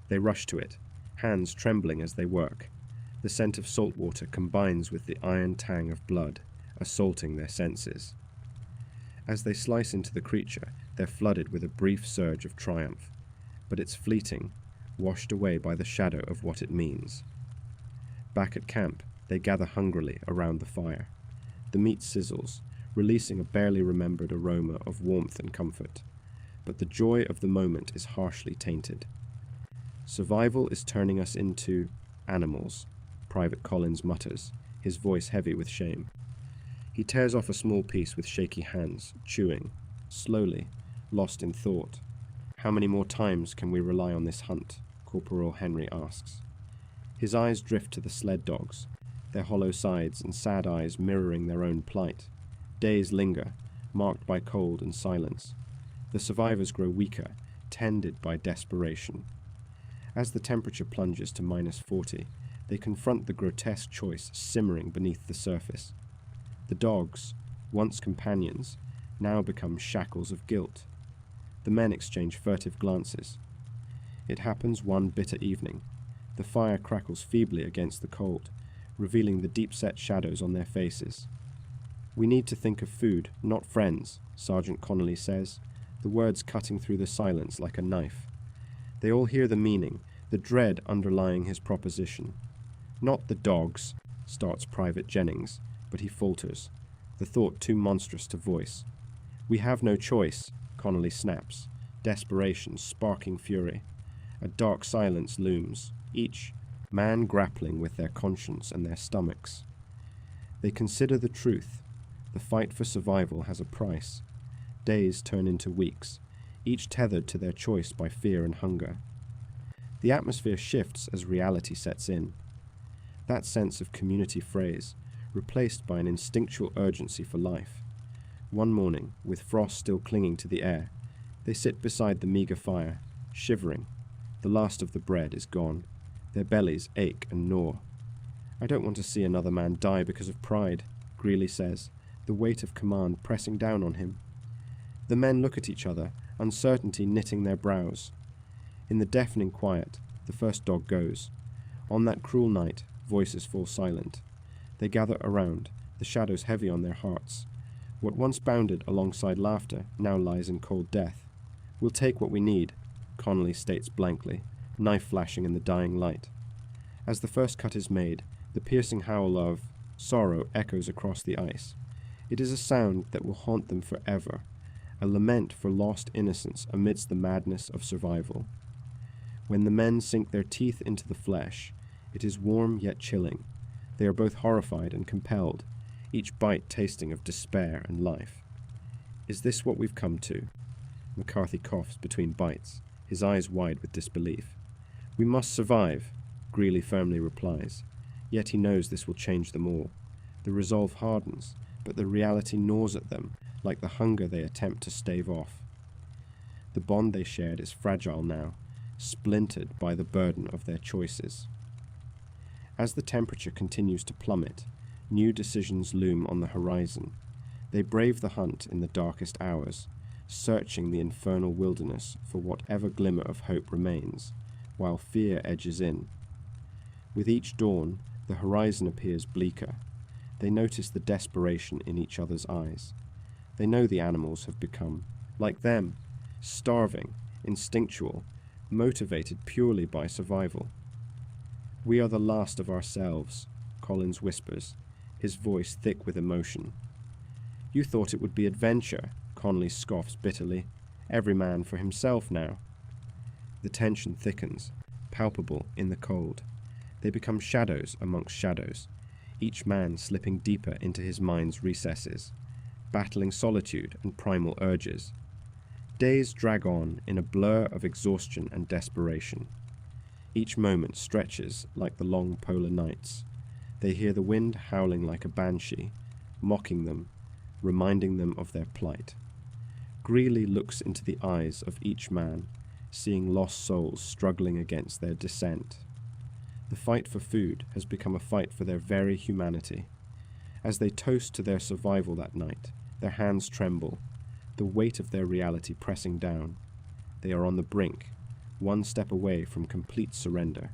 They rush to it, hands trembling as they work. The scent of salt water combines with the iron tang of blood, assaulting their senses. As they slice into the creature, they're flooded with a brief surge of triumph, but it's fleeting, washed away by the shadow of what it means. Back at camp, they gather hungrily around the fire. The meat sizzles, releasing a barely remembered aroma of warmth and comfort, but the joy of the moment is harshly tainted. "Survival is turning us into animals," Private Collins mutters, his voice heavy with shame. He tears off a small piece with shaky hands, chewing, slowly, lost in thought. "How many more times can we rely on this hunt?" Corporal Henry asks. His eyes drift to the sled dogs, their hollow sides and sad eyes mirroring their own plight. Days linger, marked by cold and silence. The survivors grow weaker, tended by desperation. As the temperature plunges to -40, they confront the grotesque choice simmering beneath the surface. The dogs, once companions, now become shackles of guilt. The men exchange furtive glances. It happens one bitter evening. The fire crackles feebly against the cold, revealing the deep-set shadows on their faces. "We need to think of food, not friends," Sergeant Connolly says, the words cutting through the silence like a knife. They all hear the meaning, the dread underlying his proposition. "Not the dogs," starts Private Jennings, but he falters, the thought too monstrous to voice. "We have no choice," Connolly snaps, desperation sparking fury. A dark silence looms, each man grappling with their conscience and their stomachs. They consider the truth. The fight for survival has a price. Days turn into weeks, each tethered to their choice by fear and hunger. The atmosphere shifts as reality sets in. That sense of community phrase, replaced by an instinctual urgency for life. One morning, with frost still clinging to the air, they sit beside the meager fire, shivering. The last of the bread is gone. Their bellies ache and gnaw. "I don't want to see another man die because of pride," Greely says, the weight of command pressing down on him. The men look at each other, uncertainty knitting their brows. In the deafening quiet, the first dog goes. On that cruel night, voices fall silent. They gather around, the shadows heavy on their hearts. What once bounded alongside laughter now lies in cold death. "We'll take what we need," Connolly states blankly, knife flashing in the dying light. As the first cut is made, the piercing howl of sorrow echoes across the ice. It is a sound that will haunt them forever, a lament for lost innocence amidst the madness of survival. When the men sink their teeth into the flesh, it is warm yet chilling. They are both horrified and compelled, each bite tasting of despair and life. "Is this what we've come to?" McCarthy coughs between bites, his eyes wide with disbelief. "We must survive," Greely firmly replies, yet he knows this will change them all. The resolve hardens, but the reality gnaws at them like the hunger they attempt to stave off. The bond they shared is fragile now, splintered by the burden of their choices. As the temperature continues to plummet, new decisions loom on the horizon. They brave the hunt in the darkest hours, searching the infernal wilderness for whatever glimmer of hope remains, while fear edges in. With each dawn, the horizon appears bleaker. They notice the desperation in each other's eyes. They know the animals have become, like them, starving, instinctual, motivated purely by survival. "We are the last of ourselves," Collins whispers, his voice thick with emotion. "You thought it would be adventure," Connolly scoffs bitterly. "Every man for himself now." The tension thickens, palpable in the cold. They become shadows amongst shadows, each man slipping deeper into his mind's recesses, battling solitude and primal urges. Days drag on in a blur of exhaustion and desperation. Each moment stretches like the long polar nights. They hear the wind howling like a banshee, mocking them, reminding them of their plight. Greely looks into the eyes of each man, seeing lost souls struggling against their descent. The fight for food has become a fight for their very humanity. As they toast to their survival that night, their hands tremble, the weight of their reality pressing down. They are on the brink, one step away from complete surrender.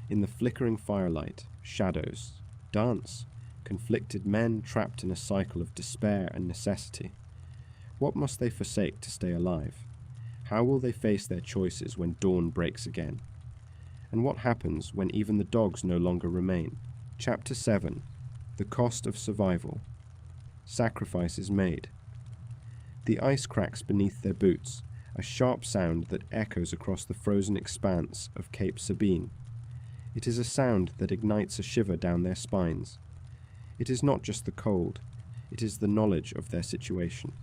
In the flickering firelight, shadows, dance, conflicted men trapped in a cycle of despair and necessity. What must they forsake to stay alive? How will they face their choices when dawn breaks again? And what happens when even the dogs no longer remain? Chapter 7. The Cost of Survival. Sacrifice is made. The ice cracks beneath their boots, a sharp sound that echoes across the frozen expanse of Cape Sabine. It is a sound that ignites a shiver down their spines. It is not just the cold, it is the knowledge of their situation.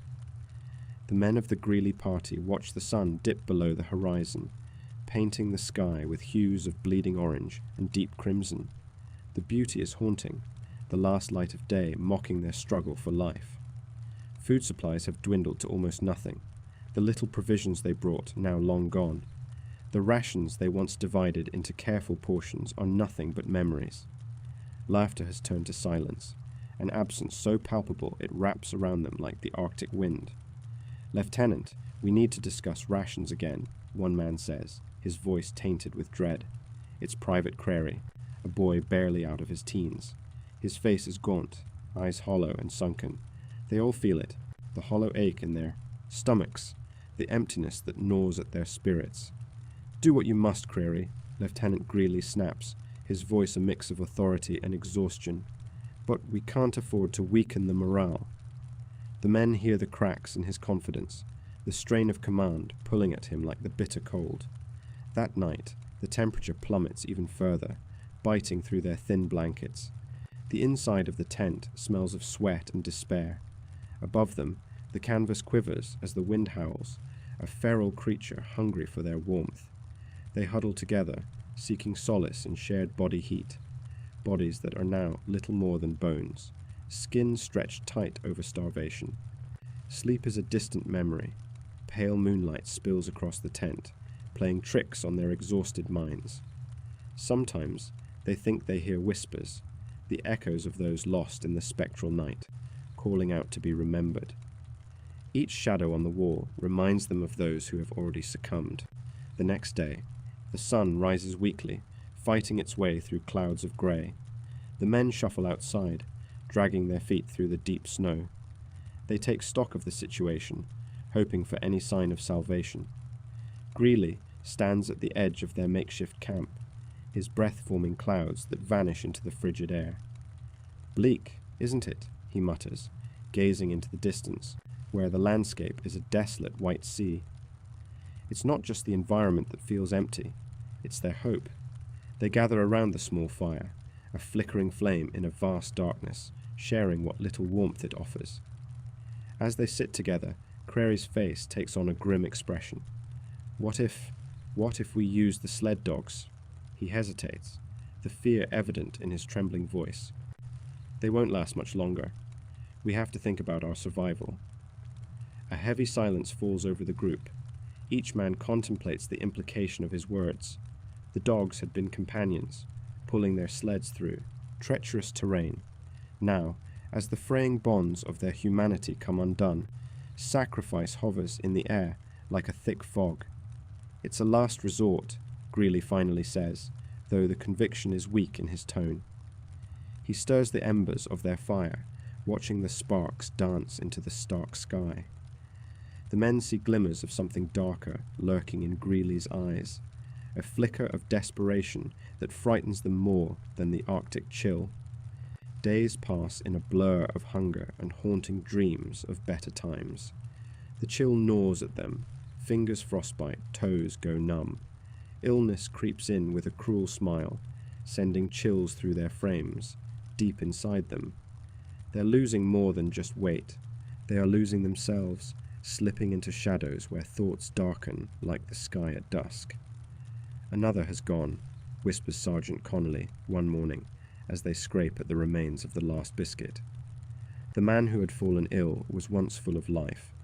The men of the Greely party watch the sun dip below the horizon, painting the sky with hues of bleeding orange and deep crimson. The beauty is haunting, the last light of day mocking their struggle for life. Food supplies have dwindled to almost nothing, the little provisions they brought now long gone. The rations they once divided into careful portions are nothing but memories. Laughter has turned to silence, an absence so palpable it wraps around them like the Arctic wind. "Lieutenant, we need to discuss rations again," one man says, his voice tainted with dread. It's Private Creely, a boy barely out of his teens. His face is gaunt, eyes hollow and sunken. They all feel it, the hollow ache in their stomachs, the emptiness that gnaws at their spirits. "Do what you must, Creely," Lieutenant Greely snaps, his voice a mix of authority and exhaustion. "But we can't afford to weaken the morale." The men hear the cracks in his confidence, the strain of command pulling at him like the bitter cold. That night, the temperature plummets even further, biting through their thin blankets. The inside of the tent smells of sweat and despair. Above them, the canvas quivers as the wind howls, a feral creature hungry for their warmth. They huddle together, seeking solace in shared body heat, bodies that are now little more than bones, skin stretched tight over starvation. Sleep is a distant memory. Pale moonlight spills across the tent, playing tricks on their exhausted minds. Sometimes they think they hear whispers, the echoes of those lost in the spectral night, calling out to be remembered. Each shadow on the wall reminds them of those who have already succumbed. The next day, the sun rises weakly, fighting its way through clouds of grey. The men shuffle outside, dragging their feet through the deep snow. They take stock of the situation, hoping for any sign of salvation. Greely stands at the edge of their makeshift camp, his breath forming clouds that vanish into the frigid air. "Bleak, isn't it?" he mutters, gazing into the distance, where the landscape is a desolate white sea. It's not just the environment that feels empty, it's their hope. They gather around the small fire, a flickering flame in a vast darkness, sharing what little warmth it offers. As they sit together, Creely's face takes on a grim expression. What if we use the sled dogs? He hesitates, the fear evident in his trembling voice. "They won't last much longer. We have to think about our survival." A heavy silence falls over the group. Each man contemplates the implication of his words. The dogs had been companions, pulling their sleds through treacherous terrain. Now, as the fraying bonds of their humanity come undone, sacrifice hovers in the air like a thick fog. "It's a last resort," Greely finally says, though the conviction is weak in his tone. He stirs the embers of their fire, watching the sparks dance into the stark sky. The men see glimmers of something darker lurking in Greely's eyes, a flicker of desperation that frightens them more than the Arctic chill. Days pass in a blur of hunger and haunting dreams of better times. The chill gnaws at them, fingers frostbite, toes go numb. Illness creeps in with a cruel smile, sending chills through their frames, deep inside them. They're losing more than just weight. They are losing themselves, slipping into shadows where thoughts darken like the sky at dusk. "Another has gone," whispers Sergeant Connolly one morning as they scrape at the remains of the last biscuit. The man who had fallen ill was once full of life,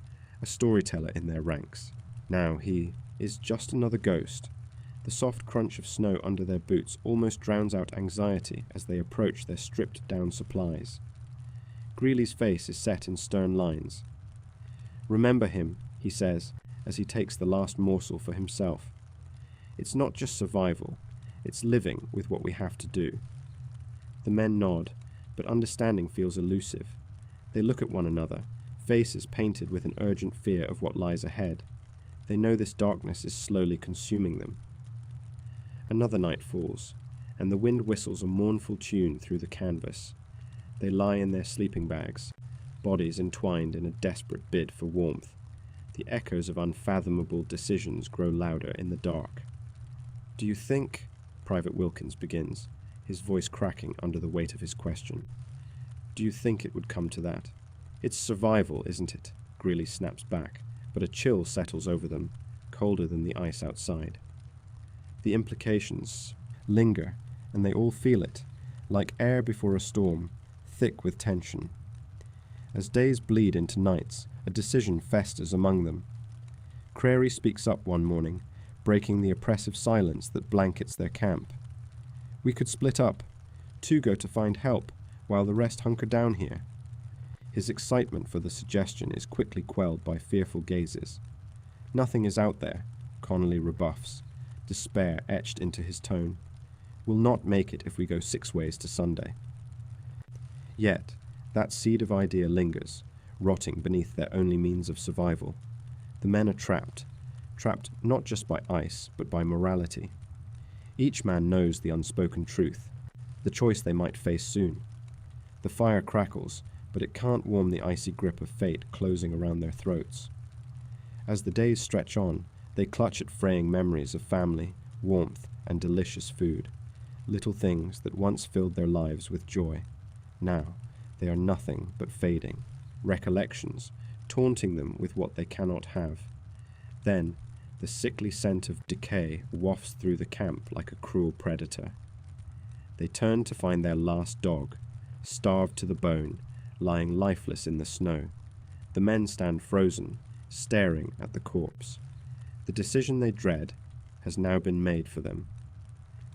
a storyteller in their ranks. Now he is just another ghost. The soft crunch of snow under their boots almost drowns out anxiety as they approach their stripped-down supplies. Greely's face is set in stern lines. "Remember him," he says, as he takes the last morsel for himself. "It's not just survival, it's living with what we have to do." The men nod, but understanding feels elusive. They look at one another, faces painted with an urgent fear of what lies ahead. They know this darkness is slowly consuming them. Another night falls, and the wind whistles a mournful tune through the canvas. They lie in their sleeping bags, bodies entwined in a desperate bid for warmth. The echoes of unfathomable decisions grow louder in the dark. "Do you think," Private Wilkins begins, his voice cracking under the weight of his question, "do you think it would come to that?" "It's survival, isn't it?" Greely snaps back, but a chill settles over them, colder than the ice outside. The implications linger, and they all feel it, like air before a storm, thick with tension. As days bleed into nights, a decision festers among them. Creely speaks up one morning, breaking the oppressive silence that blankets their camp. We could split up. 2 go to find help, while the rest hunker down here. His excitement for the suggestion is quickly quelled by fearful gazes. Nothing is out there, Connolly rebuffs, despair etched into his tone. We'll not make it if we go 6 ways to Sunday. Yet, that seed of idea lingers, rotting beneath their only means of survival. The men are trapped not just by ice, but by morality. Each man knows the unspoken truth, the choice they might face soon. The fire crackles, but it can't warm the icy grip of fate closing around their throats. As the days stretch on, they clutch at fraying memories of family, warmth, and delicious food, little things that once filled their lives with joy. Now, they are nothing but fading, recollections, taunting them with what they cannot have. Then, the sickly scent of decay wafts through the camp like a cruel predator. They turn to find their last dog, starved to the bone, lying lifeless in the snow. The men stand frozen, staring at the corpse. The decision they dread has now been made for them.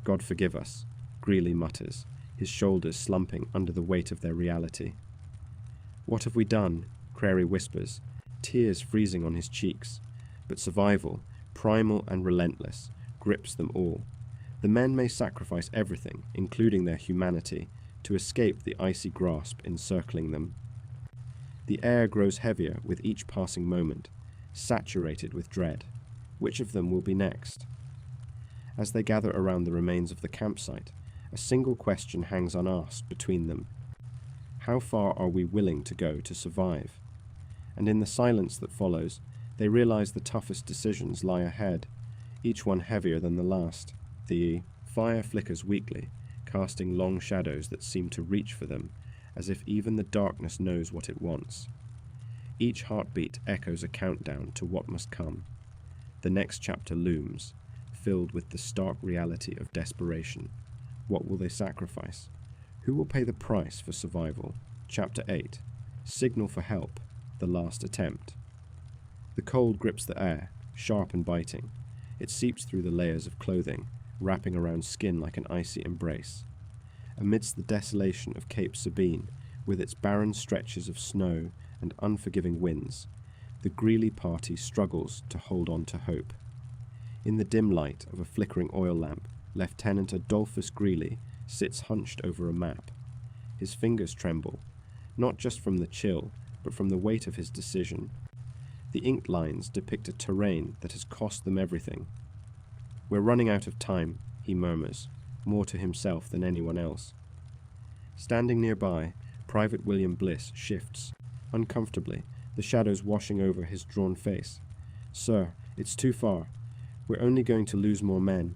God forgive us, Greely mutters, his shoulders slumping under the weight of their reality. What have we done? Crary whispers, tears freezing on his cheeks. But survival, primal and relentless, grips them all. The men may sacrifice everything, including their humanity, to escape the icy grasp encircling them. The air grows heavier with each passing moment, saturated with dread. Which of them will be next? As they gather around the remains of the campsite, a single question hangs unasked between them. How far are we willing to go to survive? And in the silence that follows, they realize the toughest decisions lie ahead, each one heavier than the last. The fire flickers weakly, casting long shadows that seem to reach for them, as if even the darkness knows what it wants. Each heartbeat echoes a countdown to what must come. The next chapter looms, filled with the stark reality of desperation. What will they sacrifice? Who will pay the price for survival? Chapter 8. Signal for help. The last attempt. The cold grips the air, sharp and biting. It seeps through the layers of clothing, wrapping around skin like an icy embrace. Amidst the desolation of Cape Sabine, with its barren stretches of snow and unforgiving winds, the Greely party struggles to hold on to hope. In the dim light of a flickering oil lamp, Lieutenant Adolphus Greely sits hunched over a map. His fingers tremble, not just from the chill, but from the weight of his decision. The inked lines depict a terrain that has cost them everything. "We're running out of time," he murmurs, more to himself than anyone else. Standing nearby, Private William Bliss shifts, uncomfortably, the shadows washing over his drawn face. "Sir, it's too far. We're only going to lose more men."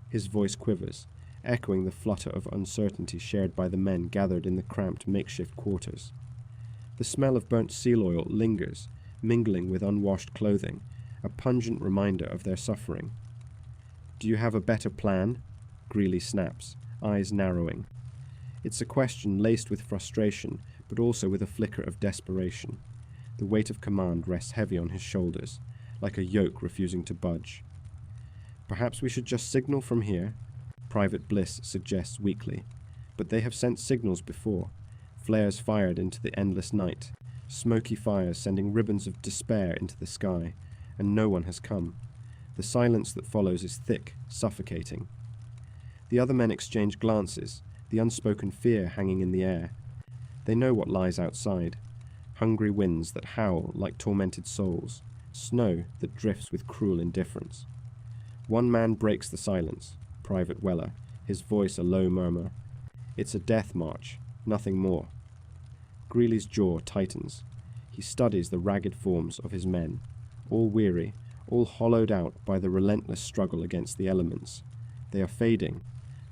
His voice quivers, echoing the flutter of uncertainty shared by the men gathered in the cramped makeshift quarters. The smell of burnt seal oil lingers, mingling with unwashed clothing, a pungent reminder of their suffering. "Do you have a better plan?" Greely snaps, eyes narrowing. It's a question laced with frustration, but also with a flicker of desperation. The weight of command rests heavy on his shoulders, like a yoke refusing to budge. "Perhaps we should just signal from here," Private Bliss suggests weakly. But they have sent signals before, flares fired into the endless night, smoky fires sending ribbons of despair into the sky, and no one has come. The silence that follows is thick, suffocating. The other men exchange glances, the unspoken fear hanging in the air. They know what lies outside. Hungry winds that howl like tormented souls, snow that drifts with cruel indifference. One man breaks the silence, Private Weller, his voice a low murmur. "It's a death march, nothing more." Greely's jaw tightens. He studies the ragged forms of his men, all weary, all hollowed out by the relentless struggle against the elements. They are fading,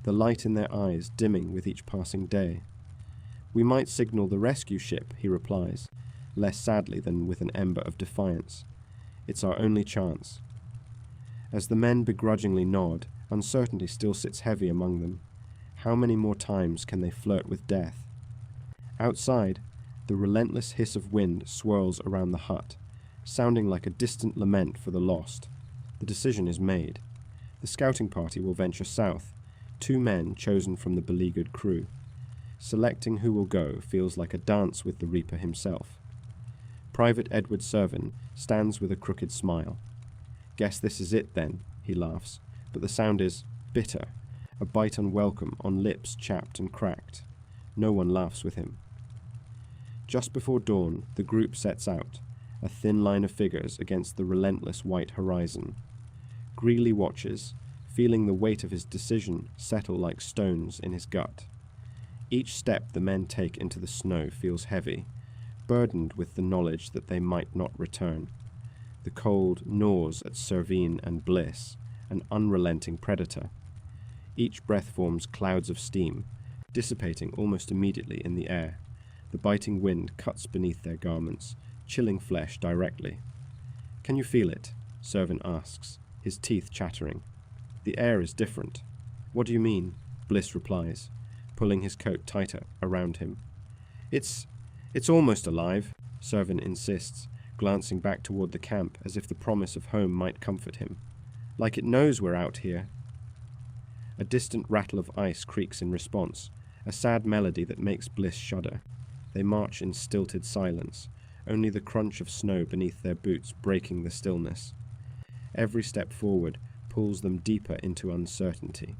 the light in their eyes dimming with each passing day. "We might signal the rescue ship," he replies, less sadly than with an ember of defiance. "It's our only chance." As the men begrudgingly nod, uncertainty still sits heavy among them. How many more times can they flirt with death? Outside, the relentless hiss of wind swirls around the hut, sounding like a distant lament for the lost. The decision is made. The scouting party will venture south, 2 men chosen from the beleaguered crew. Selecting who will go feels like a dance with the Reaper himself. Private Edward Servin stands with a crooked smile. "Guess this is it then," he laughs, but the sound is bitter, a bite unwelcome on lips chapped and cracked. No one laughs with him. Just before dawn, the group sets out, a thin line of figures against the relentless white horizon. Greely watches, feeling the weight of his decision settle like stones in his gut. Each step the men take into the snow feels heavy, burdened with the knowledge that they might not return. The cold gnaws at Servine and Bliss, an unrelenting predator. Each breath forms clouds of steam, dissipating almost immediately in the air. The biting wind cuts beneath their garments, chilling flesh directly. "Can you feel it?" Servin asks, his teeth chattering. "The air is different." "What do you mean?" Bliss replies, pulling his coat tighter around him. It's almost alive," Servin insists, glancing back toward the camp as if the promise of home might comfort him. "Like it knows we're out here." A distant rattle of ice creaks in response, a sad melody that makes Bliss shudder. They march in stilted silence, only the crunch of snow beneath their boots breaking the stillness. Every step forward pulls them deeper into uncertainty.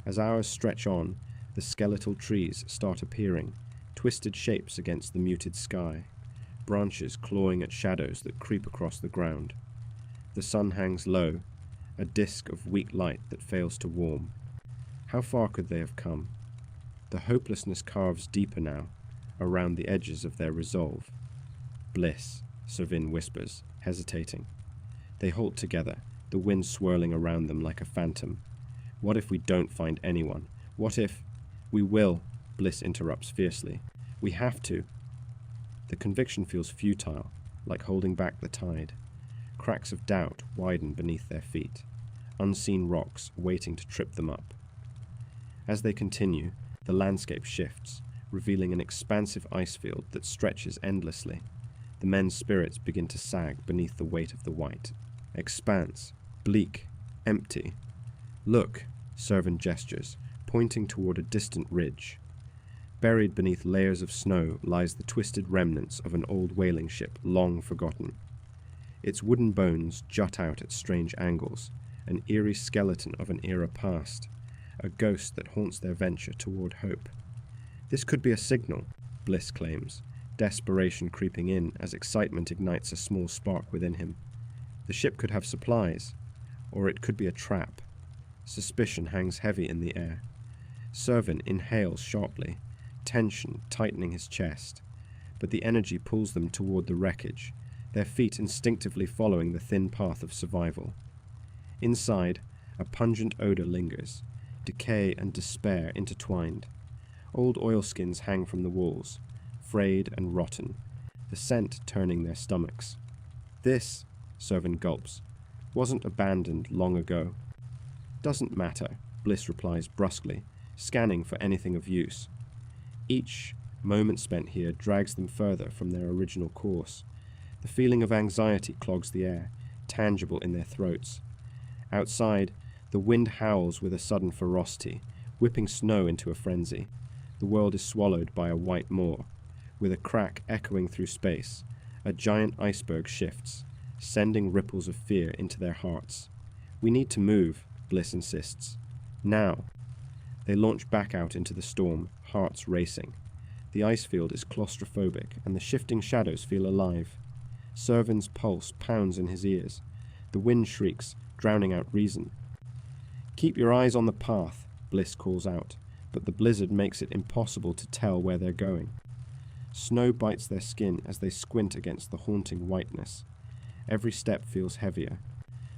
As hours stretch on, the skeletal trees start appearing, twisted shapes against the muted sky, branches clawing at shadows that creep across the ground. The sun hangs low, a disk of weak light that fails to warm. How far could they have come? The hopelessness carves deeper now, around the edges of their resolve. "Bliss," Servin whispers, hesitating. They halt together, the wind swirling around them like a phantom. "What if we don't find anyone? What if—" "We will," Bliss interrupts fiercely. "We have to." The conviction feels futile, like holding back the tide. Cracks of doubt widen beneath their feet, unseen rocks waiting to trip them up. As they continue, the landscape shifts, revealing an expansive ice field that stretches endlessly. The men's spirits begin to sag beneath the weight of the white. Expanse, bleak, empty. "Look," Servin gestures, pointing toward a distant ridge. Buried beneath layers of snow lies the twisted remnants of an old whaling ship long forgotten. Its wooden bones jut out at strange angles, an eerie skeleton of an era past, a ghost that haunts their venture toward hope. "This could be a signal," Bliss claims, desperation creeping in as excitement ignites a small spark within him. "The ship could have supplies, or it could be a trap." Suspicion hangs heavy in the air. Servin inhales sharply, tension tightening his chest, but the energy pulls them toward the wreckage, their feet instinctively following the thin path of survival. Inside, a pungent odor lingers, decay and despair intertwined. Old oilskins hang from the walls, frayed and rotten, the scent turning their stomachs. "This," Servin gulps, "wasn't abandoned long ago." "Doesn't matter," Bliss replies brusquely, scanning for anything of use. Each moment spent here drags them further from their original course. The feeling of anxiety clogs the air, tangible in their throats. Outside, the wind howls with a sudden ferocity, whipping snow into a frenzy. The world is swallowed by a white maw. With a crack echoing through space, a giant iceberg shifts, sending ripples of fear into their hearts. "We need to move," Bliss insists. "Now." They launch back out into the storm, hearts racing. The ice field is claustrophobic, and the shifting shadows feel alive. Servin's pulse pounds in his ears. The wind shrieks, drowning out reason. "Keep your eyes on the path," Bliss calls out, but the blizzard makes it impossible to tell where they're going. Snow bites their skin as they squint against the haunting whiteness. Every step feels heavier.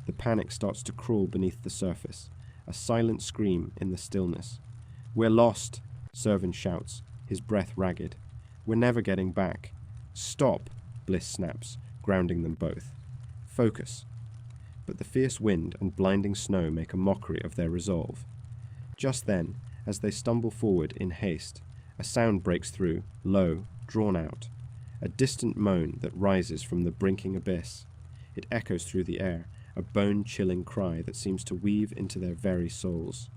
The panic starts to crawl beneath the surface, a silent scream in the stillness. "We're lost," Servin shouts, his breath ragged. "We're never getting back." "Stop," Bliss snaps, grounding them both. "Focus." But the fierce wind and blinding snow make a mockery of their resolve. Just then, as they stumble forward in haste, a sound breaks through, low, drawn out. A distant moan that rises from the brinking abyss. It echoes through the air, a bone-chilling cry that seems to weave into their very souls.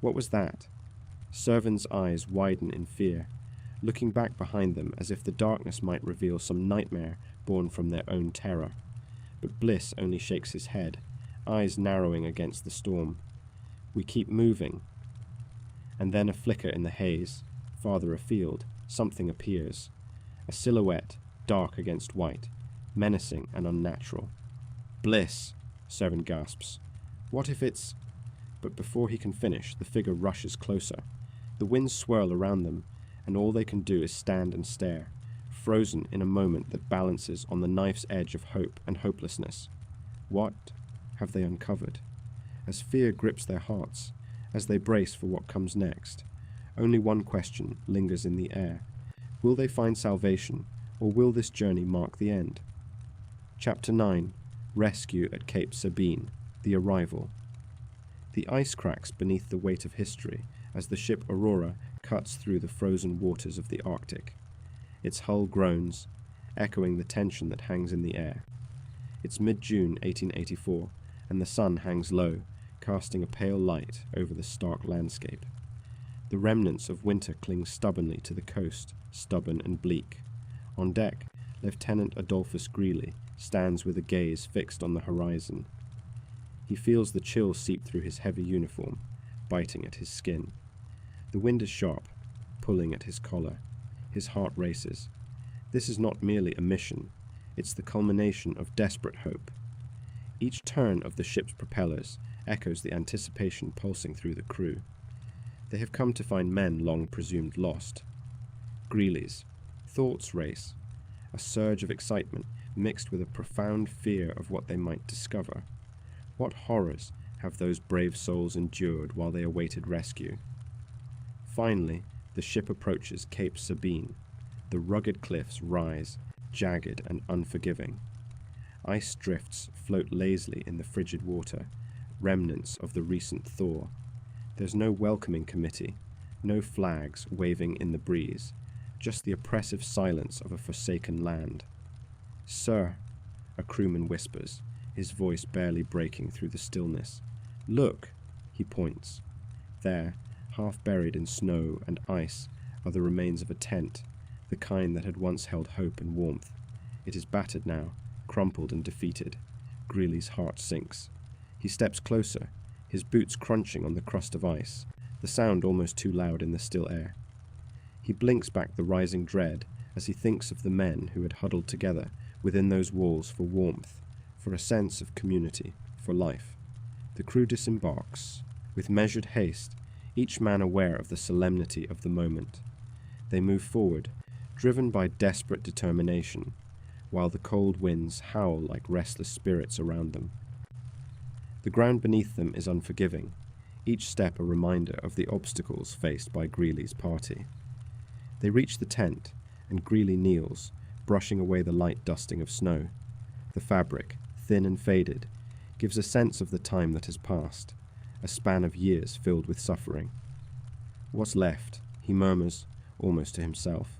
What was that? Servan's eyes widen in fear, looking back behind them as if the darkness might reveal some nightmare born from their own terror. But Bliss only shakes his head, eyes narrowing against the storm. We keep moving. And then a flicker in the haze. Farther afield, something appears. A silhouette, dark against white, menacing and unnatural. Bliss, Servan gasps. What if it's... But before he can finish, the figure rushes closer. The winds swirl around them, and all they can do is stand and stare, frozen in a moment that balances on the knife's edge of hope and hopelessness. What have they uncovered? As fear grips their hearts, as they brace for what comes next, only one question lingers in the air. Will they find salvation, or will this journey mark the end? Chapter 9. Rescue at Cape Sabine. The Arrival. The ice cracks beneath the weight of history as the ship Aurora cuts through the frozen waters of the Arctic. Its hull groans, echoing the tension that hangs in the air. It's mid-June 1884, and the sun hangs low, casting a pale light over the stark landscape. The remnants of winter cling stubbornly to the coast, stubborn and bleak. On deck, Lieutenant Adolphus Greely stands with a gaze fixed on the horizon. He feels the chill seep through his heavy uniform, biting at his skin. The wind is sharp, pulling at his collar. His heart races. This is not merely a mission, it's the culmination of desperate hope. Each turn of the ship's propellers echoes the anticipation pulsing through the crew. They have come to find men long presumed lost. Greely's thoughts race, a surge of excitement mixed with a profound fear of what they might discover. What horrors have those brave souls endured while they awaited rescue? Finally, the ship approaches Cape Sabine. The rugged cliffs rise, jagged and unforgiving. Ice drifts float lazily in the frigid water, remnants of the recent thaw. There's no welcoming committee, no flags waving in the breeze, just the oppressive silence of a forsaken land. "Sir," a crewman whispers, his voice barely breaking through the stillness. "Look," he points. There, half buried in snow and ice, are the remains of a tent, the kind that had once held hope and warmth. It is battered now, crumpled and defeated. Greely's heart sinks. He steps closer, his boots crunching on the crust of ice, the sound almost too loud in the still air. He blinks back the rising dread as he thinks of the men who had huddled together within those walls for warmth, for a sense of community, for life. The crew disembarks, with measured haste, each man aware of the solemnity of the moment. They move forward, driven by desperate determination, while the cold winds howl like restless spirits around them. The ground beneath them is unforgiving, each step a reminder of the obstacles faced by Greely's party. They reach the tent, and Greely kneels, brushing away the light dusting of snow. The fabric, thin and faded, gives a sense of the time that has passed, a span of years filled with suffering. "What's left?" he murmurs, almost to himself.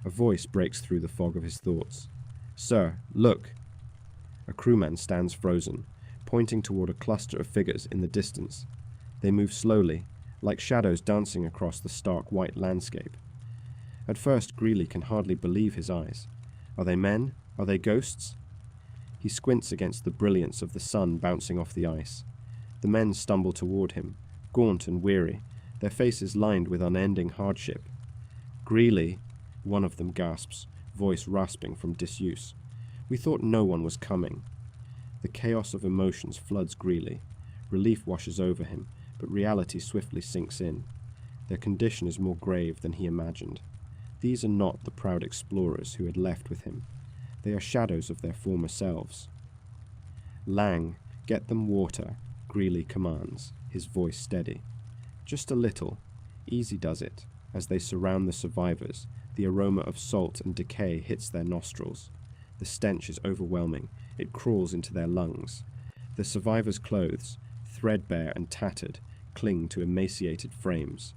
A voice breaks through the fog of his thoughts. "Sir, look!" A crewman stands frozen, pointing toward a cluster of figures in the distance. They move slowly, like shadows dancing across the stark white landscape. At first, Greely can hardly believe his eyes. Are they men? Are they ghosts? He squints against the brilliance of the sun bouncing off the ice. The men stumble toward him, gaunt and weary, their faces lined with unending hardship. "Greely," one of them gasps, voice rasping from disuse. "We thought no one was coming." The chaos of emotions floods Greely. Relief washes over him, but reality swiftly sinks in. Their condition is more grave than he imagined. These are not the proud explorers who had left with him. They are shadows of their former selves. "Lang, get them water," Greely commands, his voice steady. "Just a little." Easy does it. As they surround the survivors, the aroma of salt and decay hits their nostrils. The stench is overwhelming. It crawls into their lungs. The survivors' clothes, threadbare and tattered, cling to emaciated frames.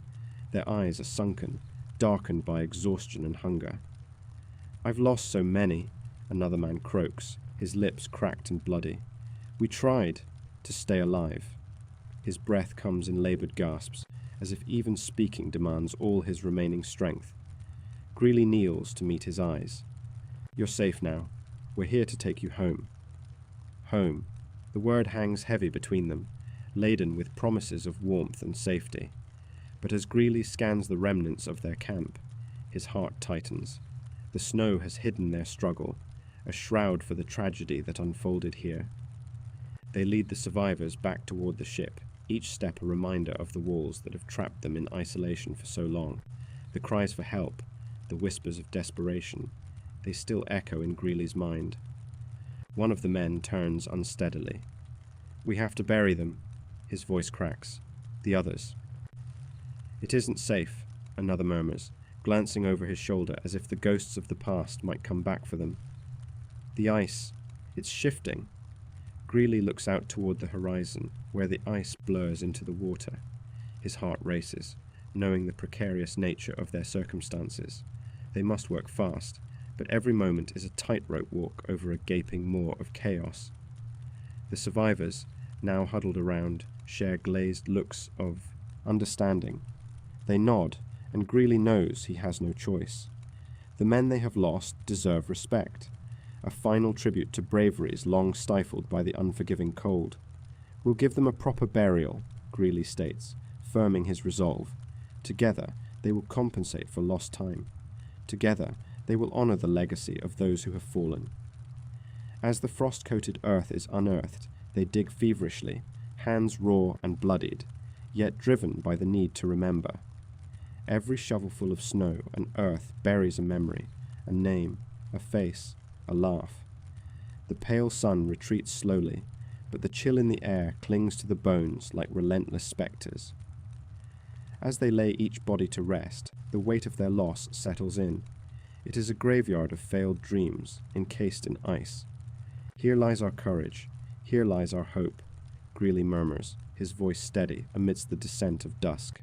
Their eyes are sunken, darkened by exhaustion and hunger. "I've lost so many," another man croaks, his lips cracked and bloody. We tried to stay alive. His breath comes in laboured gasps, as if even speaking demands all his remaining strength. Greely kneels to meet his eyes. You're safe now. We're here to take you home. Home. The word hangs heavy between them, laden with promises of warmth and safety. But as Greely scans the remnants of their camp, his heart tightens. The snow has hidden their struggle, a shroud for the tragedy that unfolded here. They lead the survivors back toward the ship, each step a reminder of the walls that have trapped them in isolation for so long. The cries for help, the whispers of desperation, they still echo in Greely's mind. One of the men turns unsteadily. We have to bury them. His voice cracks. The others. It isn't safe, another murmurs, glancing over his shoulder as if the ghosts of the past might come back for them. The ice, it's shifting. Greely looks out toward the horizon, where the ice blurs into the water. His heart races, knowing the precarious nature of their circumstances. They must work fast, but every moment is a tightrope walk over a gaping maw of chaos. The survivors, now huddled around, share glazed looks of understanding. They nod, and Greely knows he has no choice. The men they have lost deserve respect, a final tribute to braveries long stifled by the unforgiving cold. We'll give them a proper burial, Greely states, firming his resolve. Together, they will compensate for lost time. Together, they will honor the legacy of those who have fallen. As the frost-coated earth is unearthed, they dig feverishly, hands raw and bloodied, yet driven by the need to remember. Every shovelful of snow and earth buries a memory, a name, a face, a laugh. The pale sun retreats slowly, but the chill in the air clings to the bones like relentless spectres. As they lay each body to rest, the weight of their loss settles in. It is a graveyard of failed dreams, encased in ice. Here lies our courage, here lies our hope, Greely murmurs, his voice steady amidst the descent of dusk.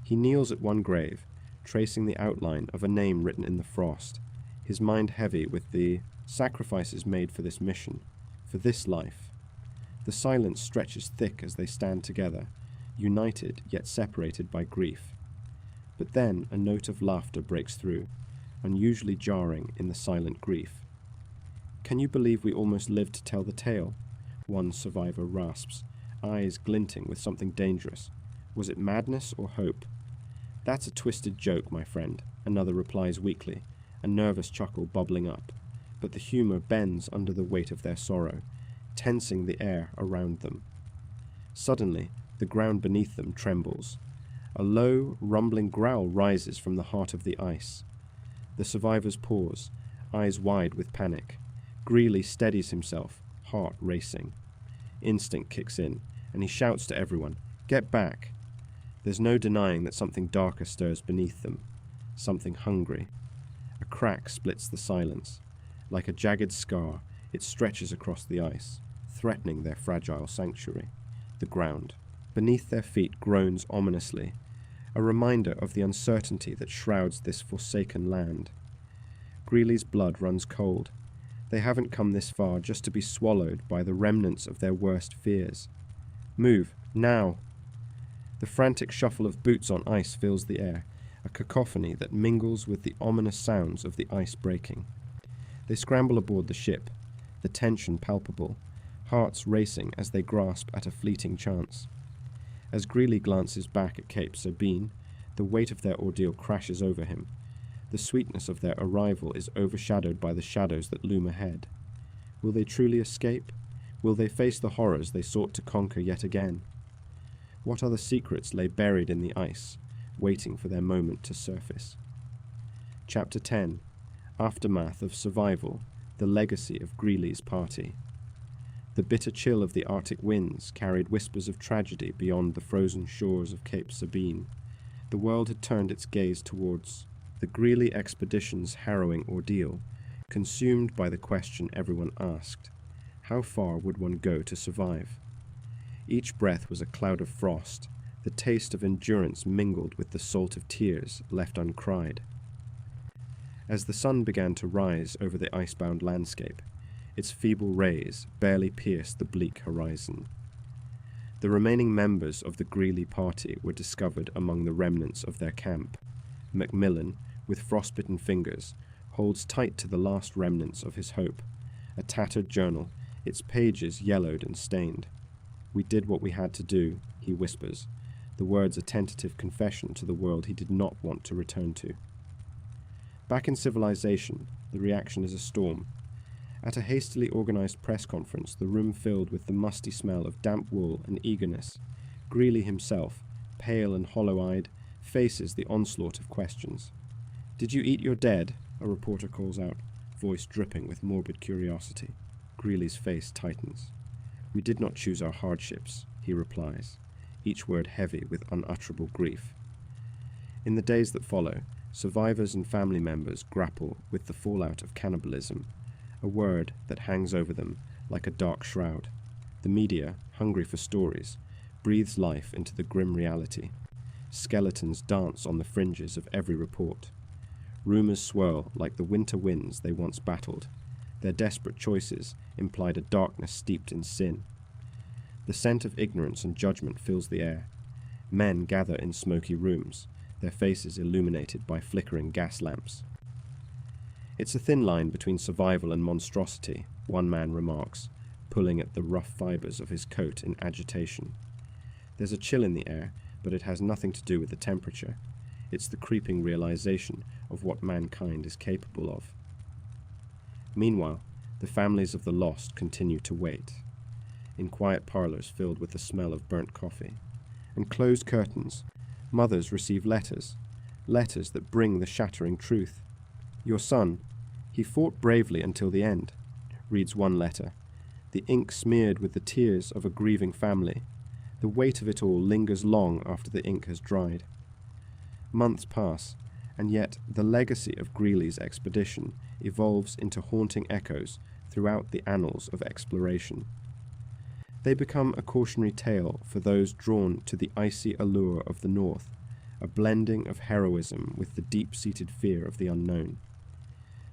He kneels at one grave, tracing the outline of a name written in the frost, his mind heavy with the sacrifices made for this mission, for this life. The silence stretches thick as they stand together, united yet separated by grief. But then a note of laughter breaks through, unusually jarring in the silent grief. Can you believe we almost lived to tell the tale? One survivor rasps, eyes glinting with something dangerous. Was it madness or hope? That's a twisted joke, my friend, another replies weakly, a nervous chuckle bubbling up. But the humor bends under the weight of their sorrow, tensing the air around them. Suddenly, the ground beneath them trembles. A low, rumbling growl rises from the heart of the ice. The survivors pause, eyes wide with panic. Greely steadies himself, heart racing. Instinct kicks in, and he shouts to everyone, "Get back!" There's no denying that something darker stirs beneath them, something hungry. A crack splits the silence. Like a jagged scar, it stretches across the ice, threatening their fragile sanctuary, the ground. Beneath their feet groans ominously, a reminder of the uncertainty that shrouds this forsaken land. Greely's blood runs cold. They haven't come this far just to be swallowed by the remnants of their worst fears. Move, now! The frantic shuffle of boots on ice fills the air, a cacophony that mingles with the ominous sounds of the ice breaking. They scramble aboard the ship, the tension palpable, hearts racing as they grasp at a fleeting chance. As Greely glances back at Cape Sabine, the weight of their ordeal crashes over him. The sweetness of their arrival is overshadowed by the shadows that loom ahead. Will they truly escape? Will they face the horrors they sought to conquer yet again? What other secrets lay buried in the ice, waiting for their moment to surface? Chapter 10. Aftermath of Survival, the Legacy of Greely's Party. The bitter chill of the Arctic winds carried whispers of tragedy beyond the frozen shores of Cape Sabine. The world had turned its gaze towards the Greely expedition's harrowing ordeal, consumed by the question everyone asked: how far would one go to survive? Each breath was a cloud of frost, the taste of endurance mingled with the salt of tears left uncried. As the sun began to rise over the icebound landscape, Its feeble rays barely pierced the bleak horizon. The remaining members of the Greely party were discovered among the remnants of their camp. Macmillan, with frostbitten fingers, holds tight to the last remnants of his hope, a tattered journal, its pages yellowed and stained. "We did what we had to do," he whispers, the words a tentative confession to the world he did not want to return to. Back in civilization, the reaction is a storm. At a hastily organized press conference, the room filled with the musty smell of damp wool and eagerness, Greely himself, pale and hollow-eyed, faces the onslaught of questions. "Did you eat your dead?" a reporter calls out, voice dripping with morbid curiosity. Greely's face tightens. "We did not choose our hardships," he replies, each word heavy with unutterable grief. In the days that follow, survivors and family members grapple with the fallout of cannibalism, a word that hangs over them like a dark shroud. The media, hungry for stories, breathes life into the grim reality. Skeletons dance on the fringes of every report. Rumors swirl like the winter winds they once battled. Their desperate choices implied a darkness steeped in sin. The scent of ignorance and judgment fills the air. Men gather in smoky rooms, their faces illuminated by flickering gas lamps. "It's a thin line between survival and monstrosity," one man remarks, pulling at the rough fibers of his coat in agitation. "There's a chill in the air, but it has nothing to do with the temperature. It's the creeping realization of what mankind is capable of." Meanwhile, the families of the lost continue to wait. In quiet parlors filled with the smell of burnt coffee and closed curtains, mothers receive letters that bring the shattering truth. "Your son, he fought bravely until the end," reads one letter, the ink smeared with the tears of a grieving family. The weight of it all lingers long after the ink has dried. Months pass, and yet the legacy of Greely's expedition evolves into haunting echoes throughout the annals of exploration. They become a cautionary tale for those drawn to the icy allure of the North, a blending of heroism with the deep-seated fear of the unknown.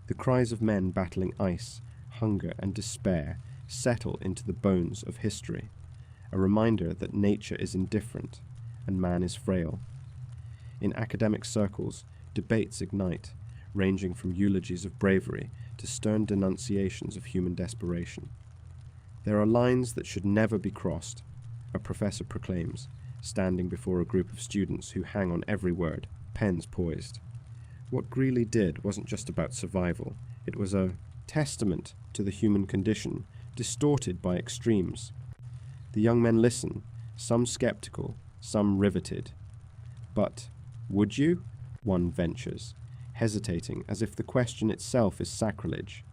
The cries of men battling ice, hunger, and despair settle into the bones of history, a reminder that nature is indifferent and man is frail. In academic circles, debates ignite, ranging from eulogies of bravery to stern denunciations of human desperation. "There are lines that should never be crossed," a professor proclaims, standing before a group of students who hang on every word, pens poised. What Greely did wasn't just about survival, it was a testament to the human condition, distorted by extremes. The young men listen, some skeptical, some riveted. "But would you?" one ventures, hesitating as if the question itself is sacrilege.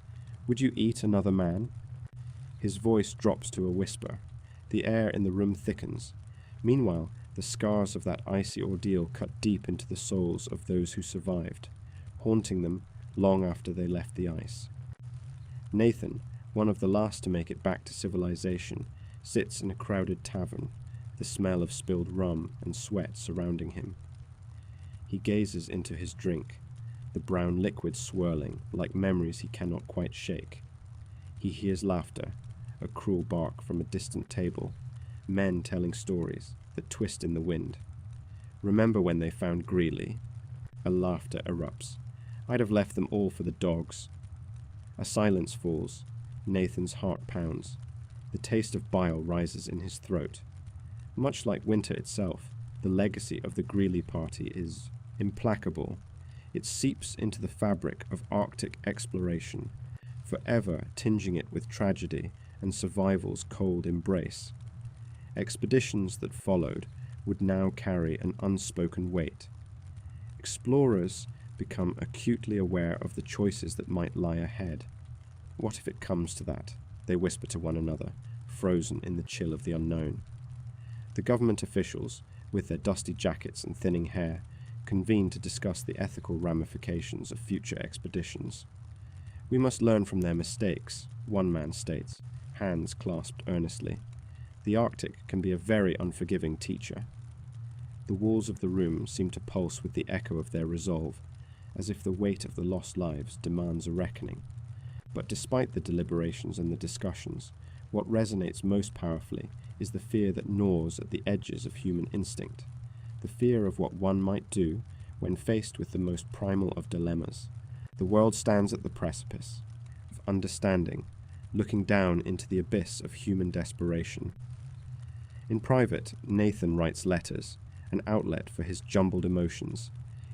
"Would you eat another man?" His voice drops to a whisper. The air in the room thickens. Meanwhile, the scars of that icy ordeal cut deep into the souls of those who survived, haunting them long after they left the ice. Nathan, one of the last to make it back to civilization, sits in a crowded tavern, the smell of spilled rum and sweat surrounding him. He gazes into his drink, the brown liquid swirling like memories he cannot quite shake. He hears laughter, a cruel bark from a distant table, men telling stories that twist in the wind. "Remember when they found Greely?" A laughter erupts. "I'd have left them all for the dogs." A silence falls. Nathan's heart pounds. The taste of bile rises in his throat. Much like winter itself, the legacy of the Greely party is implacable. It seeps into the fabric of Arctic exploration, forever tinging it with tragedy and survival's cold embrace. Expeditions that followed would now carry an unspoken weight. Explorers become acutely aware of the choices that might lie ahead. What if it comes to that? They whisper to one another, frozen in the chill of the unknown. The government officials, with their dusty jackets and thinning hair, convene to discuss the ethical ramifications of future expeditions. "We must learn from their mistakes," one man states, hands clasped earnestly. "The Arctic can be a very unforgiving teacher." The walls of the room seem to pulse with the echo of their resolve, as if the weight of the lost lives demands a reckoning. But despite the deliberations and the discussions, what resonates most powerfully is the fear that gnaws at the edges of human instinct, the fear of what one might do when faced with the most primal of dilemmas. The world stands at the precipice of understanding, looking down into the abyss of human desperation. In private, Nathan writes letters, an outlet for his jumbled emotions.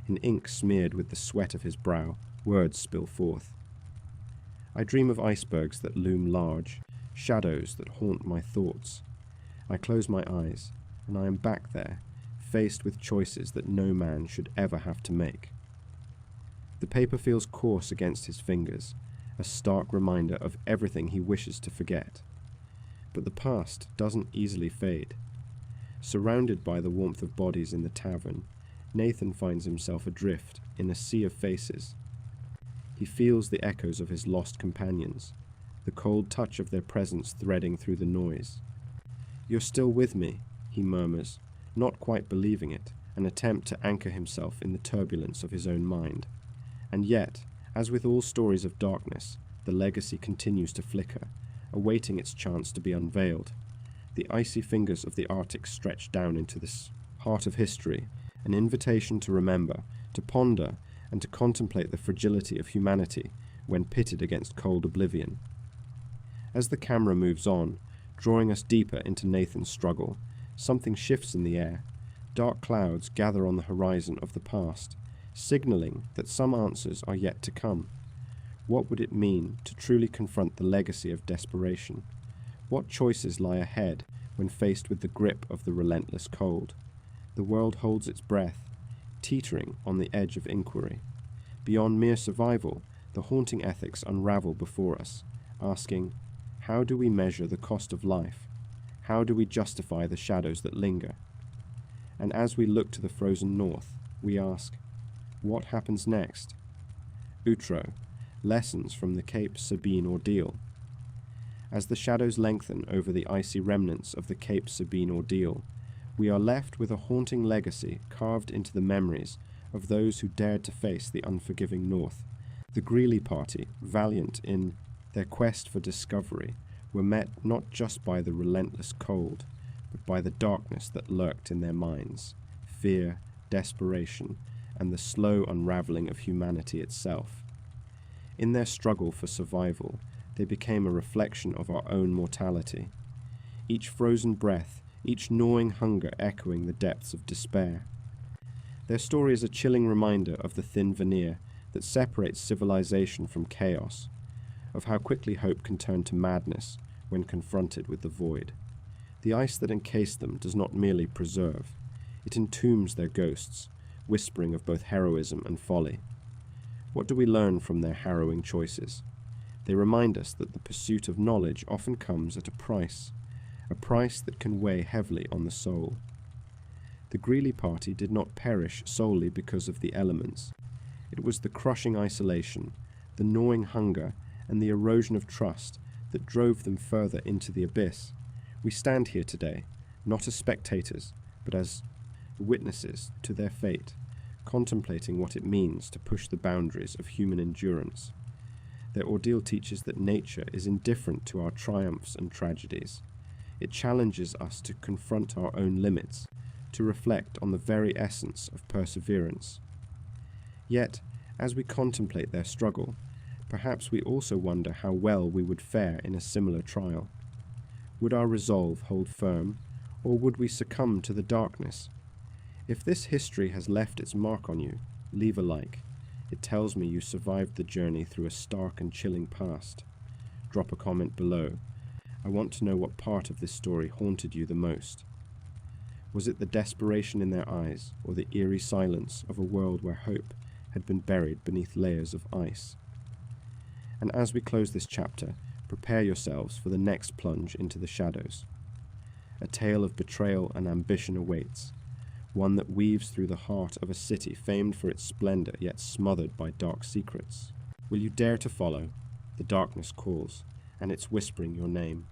In ink smeared with the sweat of his brow, words spill forth. I dream of icebergs that loom large, shadows that haunt my thoughts. I close my eyes, and I am back there, faced with choices that no man should ever have to make. The paper feels coarse against his fingers, a stark reminder of everything he wishes to forget. But the past doesn't easily fade. Surrounded by the warmth of bodies in the tavern, Nathan finds himself adrift in a sea of faces. He feels the echoes of his lost companions, the cold touch of their presence threading through the noise. "You're still with me," he murmurs, not quite believing it, an attempt to anchor himself in the turbulence of his own mind. And yet, as with all stories of darkness, the legacy continues to flicker, awaiting its chance to be unveiled. The icy fingers of the Arctic stretch down into this heart of history, an invitation to remember, to ponder, and to contemplate the fragility of humanity when pitted against cold oblivion. As the camera moves on, drawing us deeper into Nathan's struggle, something shifts in the air. Dark clouds gather on the horizon of the past, signaling that some answers are yet to come. What would it mean to truly confront the legacy of desperation? What choices lie ahead when faced with the grip of the relentless cold? The world holds its breath, teetering on the edge of inquiry. Beyond mere survival, the haunting ethics unravel before us, asking, how do we measure the cost of life? How do we justify the shadows that linger? And as we look to the frozen north, we ask, what happens next? Outro, lessons from the Cape Sabine ordeal. As the shadows lengthen over the icy remnants of the Cape Sabine ordeal, we are left with a haunting legacy carved into the memories of those who dared to face the unforgiving North. The Greely party, valiant in their quest for discovery, were met not just by the relentless cold, but by the darkness that lurked in their minds, fear, desperation, and the slow unraveling of humanity itself. In their struggle for survival, they became a reflection of our own mortality. Each frozen breath, each gnawing hunger echoing the depths of despair. Their story is a chilling reminder of the thin veneer that separates civilization from chaos, of how quickly hope can turn to madness when confronted with the void. The ice that encased them does not merely preserve, it entombs their ghosts, whispering of both heroism and folly. What do we learn from their harrowing choices? They remind us that the pursuit of knowledge often comes at a price that can weigh heavily on the soul. The Greely party did not perish solely because of the elements. It was the crushing isolation, the gnawing hunger, and the erosion of trust that drove them further into the abyss. We stand here today, not as spectators, but as witnesses to their fate, contemplating what it means to push the boundaries of human endurance. Their ordeal teaches that nature is indifferent to our triumphs and tragedies. It challenges us to confront our own limits, to reflect on the very essence of perseverance. Yet, as we contemplate their struggle, perhaps we also wonder how well we would fare in a similar trial. Would our resolve hold firm, or would we succumb to the darkness? If this history has left its mark on you, leave a like. It tells me you survived the journey through a stark and chilling past. Drop a comment below. I want to know what part of this story haunted you the most. Was it the desperation in their eyes, or the eerie silence of a world where hope had been buried beneath layers of ice? And as we close this chapter, prepare yourselves for the next plunge into the shadows. A tale of betrayal and ambition awaits, one that weaves through the heart of a city famed for its splendor yet smothered by dark secrets. Will you dare to follow? The darkness calls, and it's whispering your name.